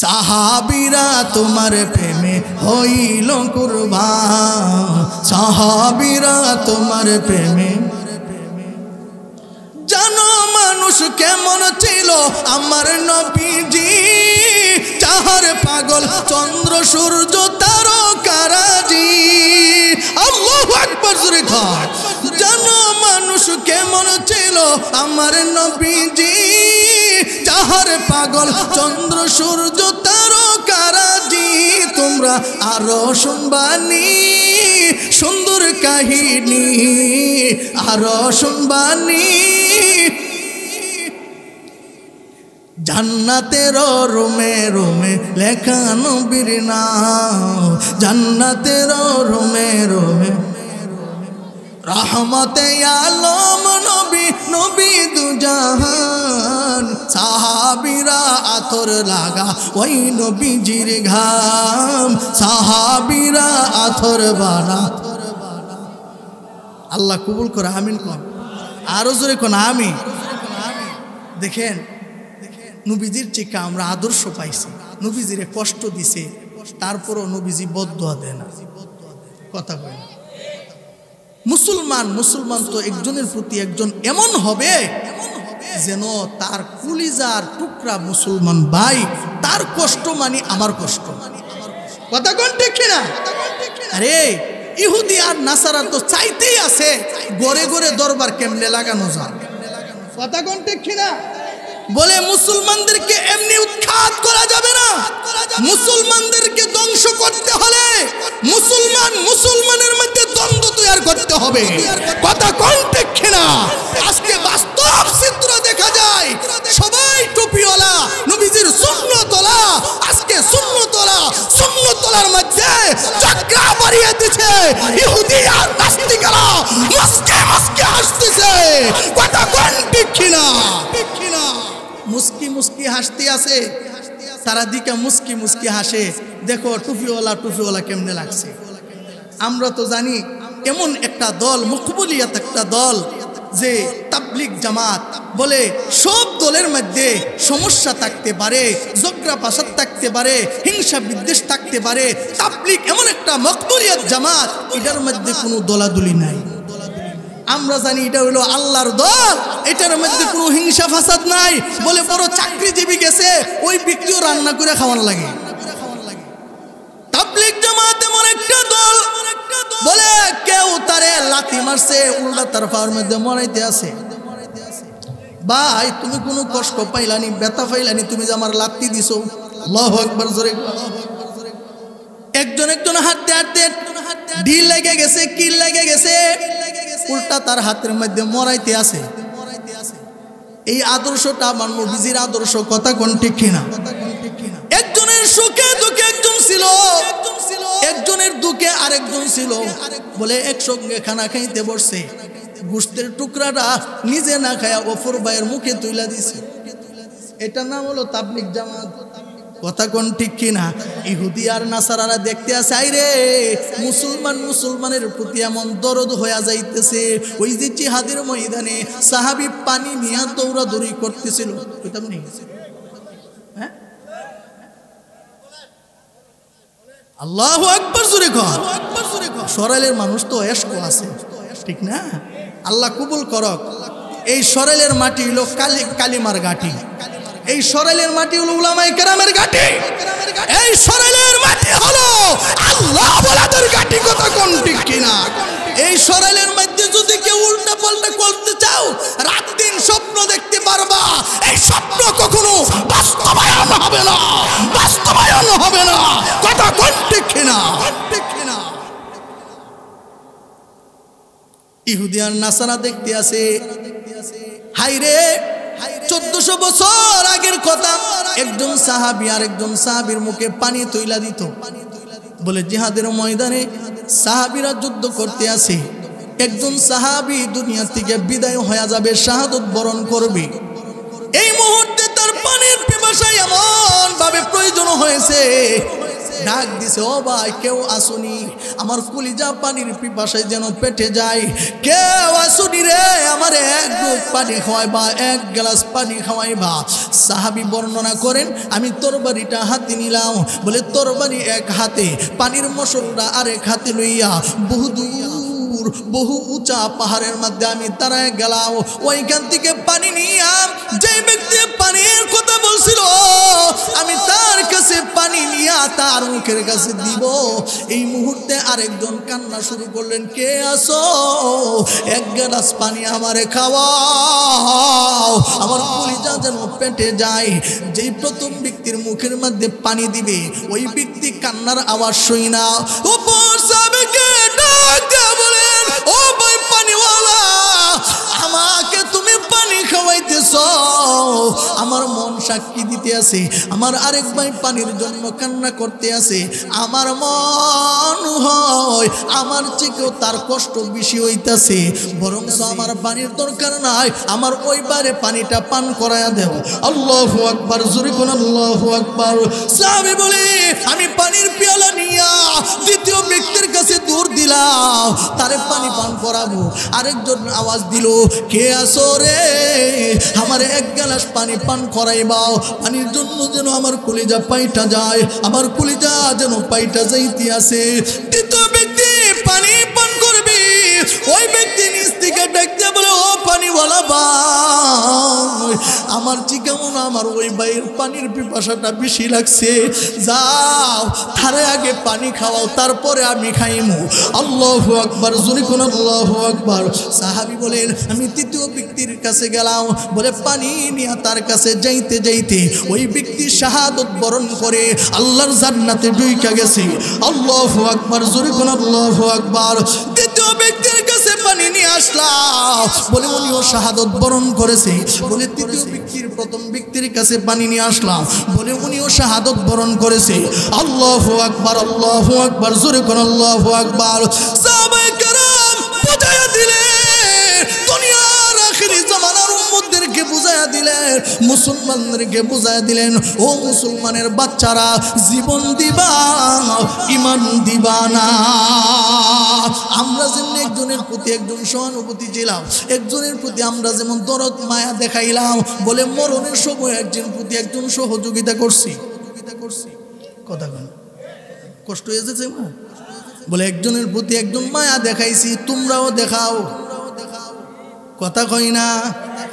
সাহাবীরা তোমার প্রেমে হইল কুরবান, সাহাবীরা তোমার প্রেমে। জানো মানুষ কেমন ছিল আমার নবীজি, চাহার পাগল চন্দ্র সূর্য তারকারাজি। আল্লাহু আকবার জোরে কর। জানো মানুষ কেমন ছিল আমার নবীজি, চাহার পাগল চন্দ্র সূর্য তারকারাজি। তোমরা আরো শুনবানি সুন্দর কাহিনী, আরো শুনবানি জান্নাতের রুমে রুমে লেখা নবীর নাম, জান্নাতের রুমে রুমে। রহমতে আলম নবী, নবী দুজাহান, সাহাবীরা আতর লাগা ওই নবীজির ঘাম, সাহাবীরা আতর বানা। আল্লাহ কবুল করে, আমিন কোন, আরো জোরে কোন আমিন। দেখেন নবীজির থেকে আমরা আদর্শ পাইছি, নবীজিরে কষ্ট দিছে, তারপরও নবীজি বদদুয়া দেয় না, কথা কয় না। মুসলমান তো একজনের প্রতি একজন এমন হবে যেন তার কুলিজার টুকরা মুসলমান ভাই, তার কষ্ট মানে আমার কষ্ট, কথা কোন ঠিক না? আরে ইহুদি আর নাসারা তো চাইতেই আছে গড়ে গড়ে দরবার কেমনে লাগানো যায়, কথা কোন ঠিক না? বলে মুসলমানদেরকে এমনি উৎখাত করা যাবে না, মুসলমানদেরকে ধ্বংস করতে হলে মুসলমানের মধ্যে দ্বন্দ্ব তৈরি করতে হবে, কথা কোন ঠিক না? আজকে বাস্তব চিত্র দেখা যায়, সবাই টুপিওয়ালা, নবীজির সুন্নতওয়ালা, আজকে সুন্নতওয়ালার মধ্যে চক্রা বাড়িয়ে দিচ্ছে ইহুদি আর নাস্তিকরা, মস্কে হাসতেছে, কথা কোন ঠিক না? মুস্কি হাসতে আছে, তারা দিকে মুস্কি হাসে। দেখো টুপিওয়ালা কেমনে লাগছে। আমরা তো জানি এমন একটা দল, মকবুলিয়াত একটা দল, যে তাবলিগ জামাত বলে সব দলের মধ্যে সমস্যা থাকতে পারে, ঝগড়া ফাসাদ থাকতে পারে, হিংসা বিদ্বেষ থাকতে পারে। তাবলিগ এমন একটা মকবুলিয়াত জামাত, এটার মধ্যে কোনো দলাদলি নাই। আমরা জানি এটা হলো আল্লাহর দল, এটার মধ্যে কোনো হিংসা ফাসাদ নাই। বলে বড় চাকরিজীবী গেছে, ওই ব্যক্তিও রান্না করে খাওয়ার লাগে। তাবলিগ জামাত এমন একটা দল, বলে কেউ তারে লাথি মারছে, উল্টা তার পাওয়ার মধ্যে মরাইতে আছে। ভাই তুমি কোনো কষ্ট পাইলানি, ব্যথা পাইলানি, তুমি যে আমার লাথি দিছো, আল্লাহু আকবার জোরে। একজন হাঁটতে ঢিল লেগে গেছে, কিল লেগে গেছে, উল্টা তার হাতের মধ্যে মরাইতে আছে। এই আদর্শটা আমার নবীজির আদর্শ, কথা কোন ঠিক কিনা? একজনের সুখে দুঃখে একজন ছিল, একজনের দুঃখে আরেকজন ছিল। বলে একসঙ্গে খানা খাইতে বসছে, গোশতের টুকরাটা নিজে না খায়া অপর ভাইয়ের মুখে তুইলা দিছে। এটার নাম হলো তাবলিগ জামাত। কথা কোন ঠিক কিনা? ইহুদি আর নাসারারা দেখতে আসে, আইরে মুসলমানের প্রতি এমন দরদ হয়ে যাইতেছে। ওই যে জিহাদের ময়দানে সাহাবী পানি নিয়ে দৌড়াদৌড়ি করতেছিল, হ্যাঁ, আল্লাহু আকবার জোরে কর। সরাইলের মানুষ তো এশক আছে, ঠিক না? আল্লাহ কবুল করক। এই সরাইলের মাটি হলো কালিমার ঘাটি, এই সরাইলের মাটি হলো উলামায়ে কেরামের ঘাটি, এই সরাইলের মাটি হলো আল্লাহ ওয়ালাদের ঘাটি। কথা কোন ঠিক কিনা? এই সরাইলের মধ্যে যদি কেউ উল্টা পাল্টা করতে চাও, রাত দিন স্বপ্ন দেখতে পারবা, এই স্বপ্ন কখনো বাস্তবায়ন হবে না, বাস্তবায়ন হবে না। কথা কোন ঠিক কিনা? ইহুদি আর নাসারা দেখতে আসে, হাইরে 1400 বছর আগের কথা। একজন সাহাবী আর একজন সাহাবীর মুখে পানি তুইলা দিত, বলে জিহাদের ময়দানে সাহাবীরা যুদ্ধ করতে আসে, একজন সাহাবী দুনিয়া থেকে বিদায় হয়ে যাবে, শাহাদত বরণ করবে। এই মুহূর্তে তার পানির পিপাসায় এমন ভাবে প্রয়োজন হয়েছে, ডাক দিছে, ও ভাই কেউ আসুনি, আমার কলিজা পানির পিপাসায় যেন পেটে যায়, কেউ আসুনি রে, আমার এক গ্লাস পানি খাওয়াইবা, এক গ্লাস পানি খাওয়াইবা। সাহাবী বর্ণনা করেন, আমি তরবারিটা হাতে নিলাম, বলে তরবারি এক হাতে, পানির মশলটা আরেক হাতে লইয়া বহু উঁচা পাহাড়ের মধ্যে আমি দাঁড়ায় গেলাম। ওইখান থেকে পানি নিয়ে যে ব্যক্তি পানির কথা বলছিল, আমি তার কাছে পানি নিয়ে তার মুখের কাছে দিব। এই মুহূর্তে আরেকজন কান্না শুরু করলেন, কে আসো, এক গ্লাস পানি আমারে খাওয়াও, আমার কলিজা যেন পেটে যায়। যেই প্রথম ব্যক্তির মুখের মধ্যে পানি দিবে, ওই ব্যক্তি কান্নার আওয়াজ শুই না উপর সাবেকে ডাক দিয়ে বলেন, ও ভাই পানিওয়ালা, আমাকে তুমি পানি খাওয়াইতেছ, আমার মন সাক্ষী দিতে আছে, আমার আরেক ভাই পানির জন্য কান্না করতে আছে, আমার মন হয় আমার চেয়েও তার কষ্ট বেশি হইতাছে, বরং আমার পানির দরকার নাই, আমার ওই বারে পানিটা পান করায়া দেও। আল্লাহু আকবার, জোরে কোন আল্লাহু আকবার। সাহাবী বলে, আমি পানির পেয়ালা নিয়া দ্বিতীয় ব্যক্তির কাছে দূর দিলাম, তারে পানি পান করাবো। আরেকজন আওয়াজ দিল, কে আসো রে, আমার এক গ্লাস পানি পান করাইবাও, পানির জন্য যেন আমার কলিজা পাইটা যায়, আমার কলিজা যেন পাইটা যাইতে আছে। তৃতীয় ব্যক্তি পানি পান করবে, ওই ব্যক্তি নিজ থেকে দেখতে বলে, ও পানিওয়ালা ভাই, আমার কেমন আমার ওই ভাইয়ের পানির পিপাসাটা বেশি লাগছে, যাও তারে আগে পানি খাওয়াও, তারপরে আমি খাইমু। আল্লাহু আকবার, জোরে কোন আল্লাহু আকবার। সাহাবী বলেন, আমি তৃতীয় ব্যক্তির কাছে গেলাম, বলে পানি নিয়ে তার কাছে যাইতে যাইতে ওই ব্যক্তি শাহাদত বরণ করে আল্লাহর জান্নাতে ঢুইকা গেছে। আল্লাহু আকবার, জোরে কোন আল্লাহু আকবার। তৃতীয় ব্যক্তির কাছে পানি নিয়ে আসলাম, বলে উনিও শাহাদত বরণ করেছে। বলে তৃতীয় ব্যক্তির প্রথম ব্যক্তির কাছে পানি নিয়ে আসলাম, বলে উনিও শাহাদত বরণ করেছে। আল্লাহু আকবার, আল্লাহু আকবার, জোরে কোন আল্লাহু আকবার। সাহাবায়ে কেরাম বুঝাইয়া দিলেন, দুনিয়ার আখিরি জামানার উম্মতদেরকে বুঝাইয়া দিলেন, মুসলমানদেরকে বুঝাইয়া দিলেন, ও মুসলমানের বাচ্চারা, জীবন দিবা ঈমান দিবা না। আমরা যেমন একজনের প্রতি একজন সহানুভূতি ছিলাম, একজনের প্রতি আমরা যেমন দরদ মায়া দেখাইলাম, বলে মরণের সময় একজন প্রতি একজন সহযোগিতা করছি। কথা বল, কষ্ট হয়েছে মা, বলে একজনের প্রতি একজন মায়া দেখাইছি, তোমরাও দেখাও। কথা কই না,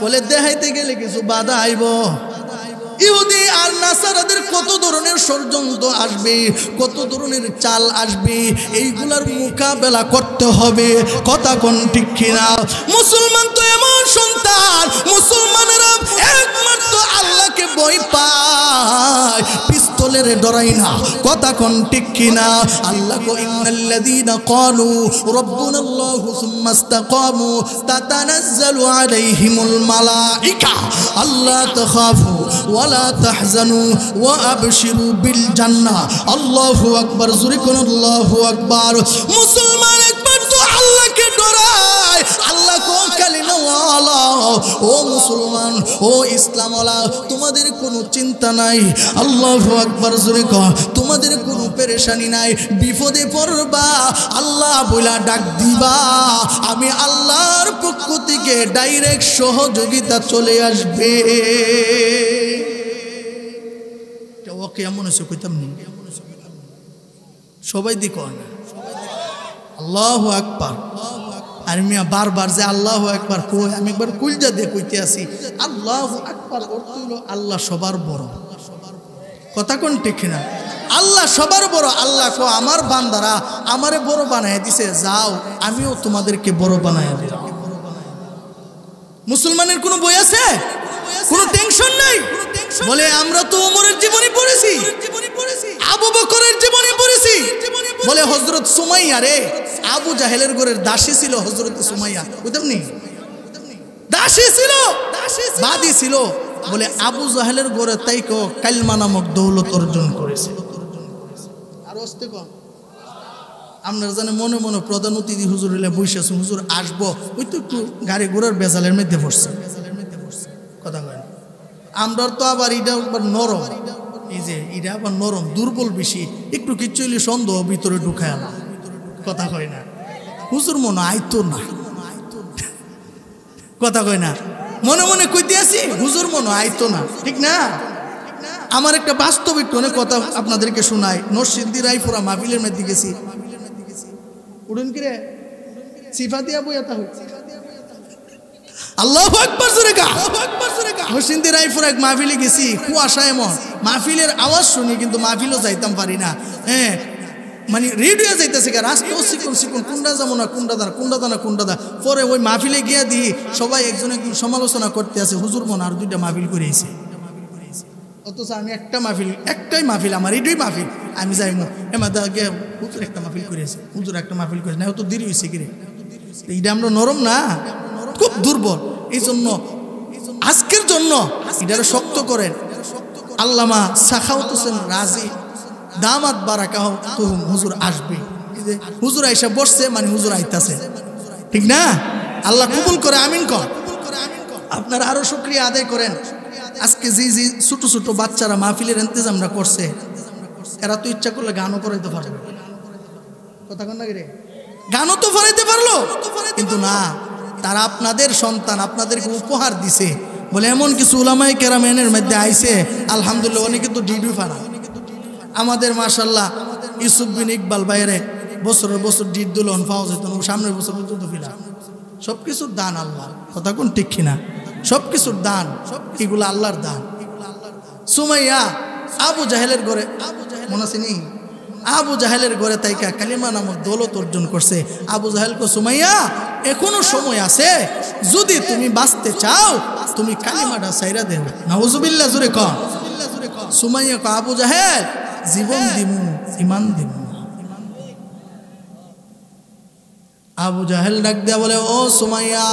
বলে দেখাইতে গেলে কিছু বাধা আইব। ইহুদি আর নাসারাদের কত ধরনের ষড়যন্ত্র আসবে, কত ধরনের চাল আসবে, এইগুলার মোকাবেলা করতে হবে। কথা কোন ঠিক কিনা? মুসলমান তো এমন সন্তান, মুসলমানেরা একমাত্র আল্লাহকে ভয় পায়, পিস্তলের ডরাই না। কথা কোন ঠিক কিনা? আল্লাহ কো, ইন্নাল্লাযীনা ক্বালু রাব্বুনাল্লাহু সুম্মা ইসতাকামু তাতানাজ্জালু আলাইহিমুল মালাইকা আল্লা তাখাফু ওয়ালা তাহজানু ওয়া আবশিরু বিল জান্নাহ। আল্লাহু আকবার, জোরে কোন আল্লাহু আকবার। মুসলমান একবার তো আল্লাহকে ডরায়, আল্লাহ কো কালিমা ওয়ালা ও মুসলমান, ও ইসলামওয়ালা, তোমাদের কোনো চিন্তা নাই। আল্লাহু আকবার জোরে কও। তোমাদের কোনো পেরেশানি নাই, বিপদে পড়বা আল্লাহ বইলা ডাক দিবা, আমি আল্লাহর পক্ষ থেকে ডাইরেক্ট সহযোগিতা চলে আসবে। ওকে এমন আছে কইতাম নি, সবাই দিকো আল্লাহু আকবার। আর মিয়া বারবার যে আল্লাহু আকবার কই, আমি একবার কুলজা দিয়ে কইতে আসি আল্লাহু আকবার অর্থ হলো আল্লাহ সবার বড়। কথা কোন ঠিক না? আল্লাহ সবার বড়। আল্লাহ কো আমার বান্দারা আমারে বড় বানায় দিছে, যাও আমিও তোমাদেরকে বড় বানায় দিলাম। মুসলমানের কোনো বই আছে? কোনো টেনশন নাই। বলে আমরা তো ওমরের জীবনী পড়েছি, আবু বকরের জীবনী পড়েছি। বলে হযরত সুমাইয়া রে, আবু জাহেলের ঘরের দাসী ছিল হযরত সুমাইয়া, বুঝতেন নি? দাসী ছিল, বাদী ছিল। বলে আবু জাহেলের ঘরে তাই কো কালমা নামক দৌলত অর্জন করেছে। আর আসতে কম আপনারা জানে মনে মনে প্রধান অতিথি হুজুর হলে বসেছে, হুজুর আসবো, ওই তো একটু গাড়ি ঘোড়ার বেজালের মধ্যে পড়ছে। কথা কয় আমরা তো আবার এটা আবার নরম, এই যে এটা আবার নরম, দুর্বল বেশি, একটু কিচ্ছু হইলে সন্দেহ ভিতরে ঢুকায় না। কথা কয় না হুজুর মনে আইতো না, কথা কয় না, মনে মনে কইতে আসি হুজুর মনে আইতো না, ঠিক না? আমার একটা বাস্তবিক অনেক কথা আপনাদেরকে শোনাই। নরসিংদী রায়পুরা মাহফিলের মধ্যে গেছি, উড়ুন কিরে সিফা দিয়া বইয়াতা হচ্ছে। আল্লাহু আকবার জোরে কা, নরসিংদী রায়পুরা এক মাহফিলে গেছি, কুয়াশা এমন, মাহফিলের আওয়াজ শুনি কিন্তু মাহফিলও যাইতাম পারি না। হ্যাঁ মানে রেডিও যাইতেছে, রাস্তাও চিকুন চিকুন, কুন্ডা যাবো না, কুন্ডা দা কুন্ডা দা না কুন্ডা দা। পরে ওই মাহফিলে গিয়া দিই সবাই একজন একজন সমালোচনা করতে আছে, হুজুর মন আর দুইটা মাহফিল করেছে, অথচ আমি একটা মাহফিল, একটাই মাহফিল আমার, এটাই মাহফিল আমি যাই মো এমাদা গিয়ে হুজুর একটা মাহফিল করেছে, হুজুর একটা মাহফিল করেছে না, তো দেরি হয়েছে কিরে। এইটা আমরা নরম না, খুব দুর্বল। এই জন্য আজকের জন্য এটারে শক্ত করেন। আল্লামা সাখাওয়াত হোসেন রাজি দামাত বারাকাহ তুহুম হুজুর আসবে, হুজুর আইসা বসছে মানে হুজুর আইতাছে, ঠিক না? আল্লাহ কবুল করে, আমিন কর। আপনারা আরো শুকরিয়া আদায় করেন। আজকে যে যে ছোট ছোট বাচ্চারা মাহফিলের ইন্তজামরা করছে, এরা তো ইচ্ছা করলে গানও করাইতে পারবে, কথা কন না রে, গানও তো ফরাইতে পারলো, কিন্তু না, তারা আপনাদের সন্তান, আপনাদেরকে উপহার দিছে বলে এমন কিছু উলামায়ে কেরামের মধ্যে আইছে, আলহামদুলিল্লাহ অনেকে তো ডিডু ফারা। আমাদের মাশাআল্লাহ ইউসুফ বিন ইকবাল বাইরে বছরের বছর ডিড দুলন পাওয়া যেত, সামনের বছর পর্যন্ত ফিরা। সব কিছুর দান আল্লাহ, কথা কোন ঠিক কিনা? সব কিছুর দান, এগুলো আল্লাহর দান। সুমাইয়া আবু জাহেলের ঘরে, মনে আছে নি? আবু জাহেলের ঘরে তাইকা কালিমা নামক দৌলত অর্জন করছে। আবু জাহেল কো সুমাইয়া এখনো সময় আছে, যদি তুমি বাঁচতে চাও তুমি কালিমাটা ছাইরা দেও। নাউজুবিল্লাহ জোরে কও। সুমাইয়া কো আবু জাহেল জীবন দিমু, ঈমান দিমু। আবু জাহেল ডাক দেয়া বলে, ও সুমাইয়া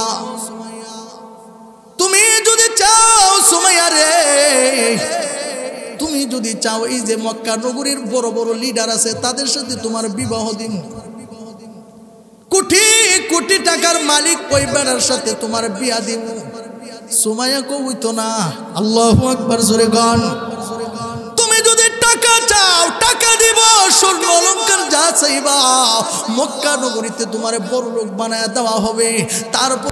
তুমি যদি চাও, সুমাইয়া রে তুমি যদি চাও, এই যে মক্কা নগরীর বড় বড় লিডার আছে তাদের সাথে তোমার বিবাহ দিমু, কোটি কোটি টাকার মালিক পরিবারের সাথে তোমার বিয়া দিমু। সুমাইয়া কো হইতো না। আল্লাহু আকবার জোরে গান। তুমি যদি টাকা চাও টাকা দিব, স্বর্ণ অলংকার যা চাইবা মক্কা নগরীতে তোমার বড় লোক বানায় দেওয়া হবে। তারপর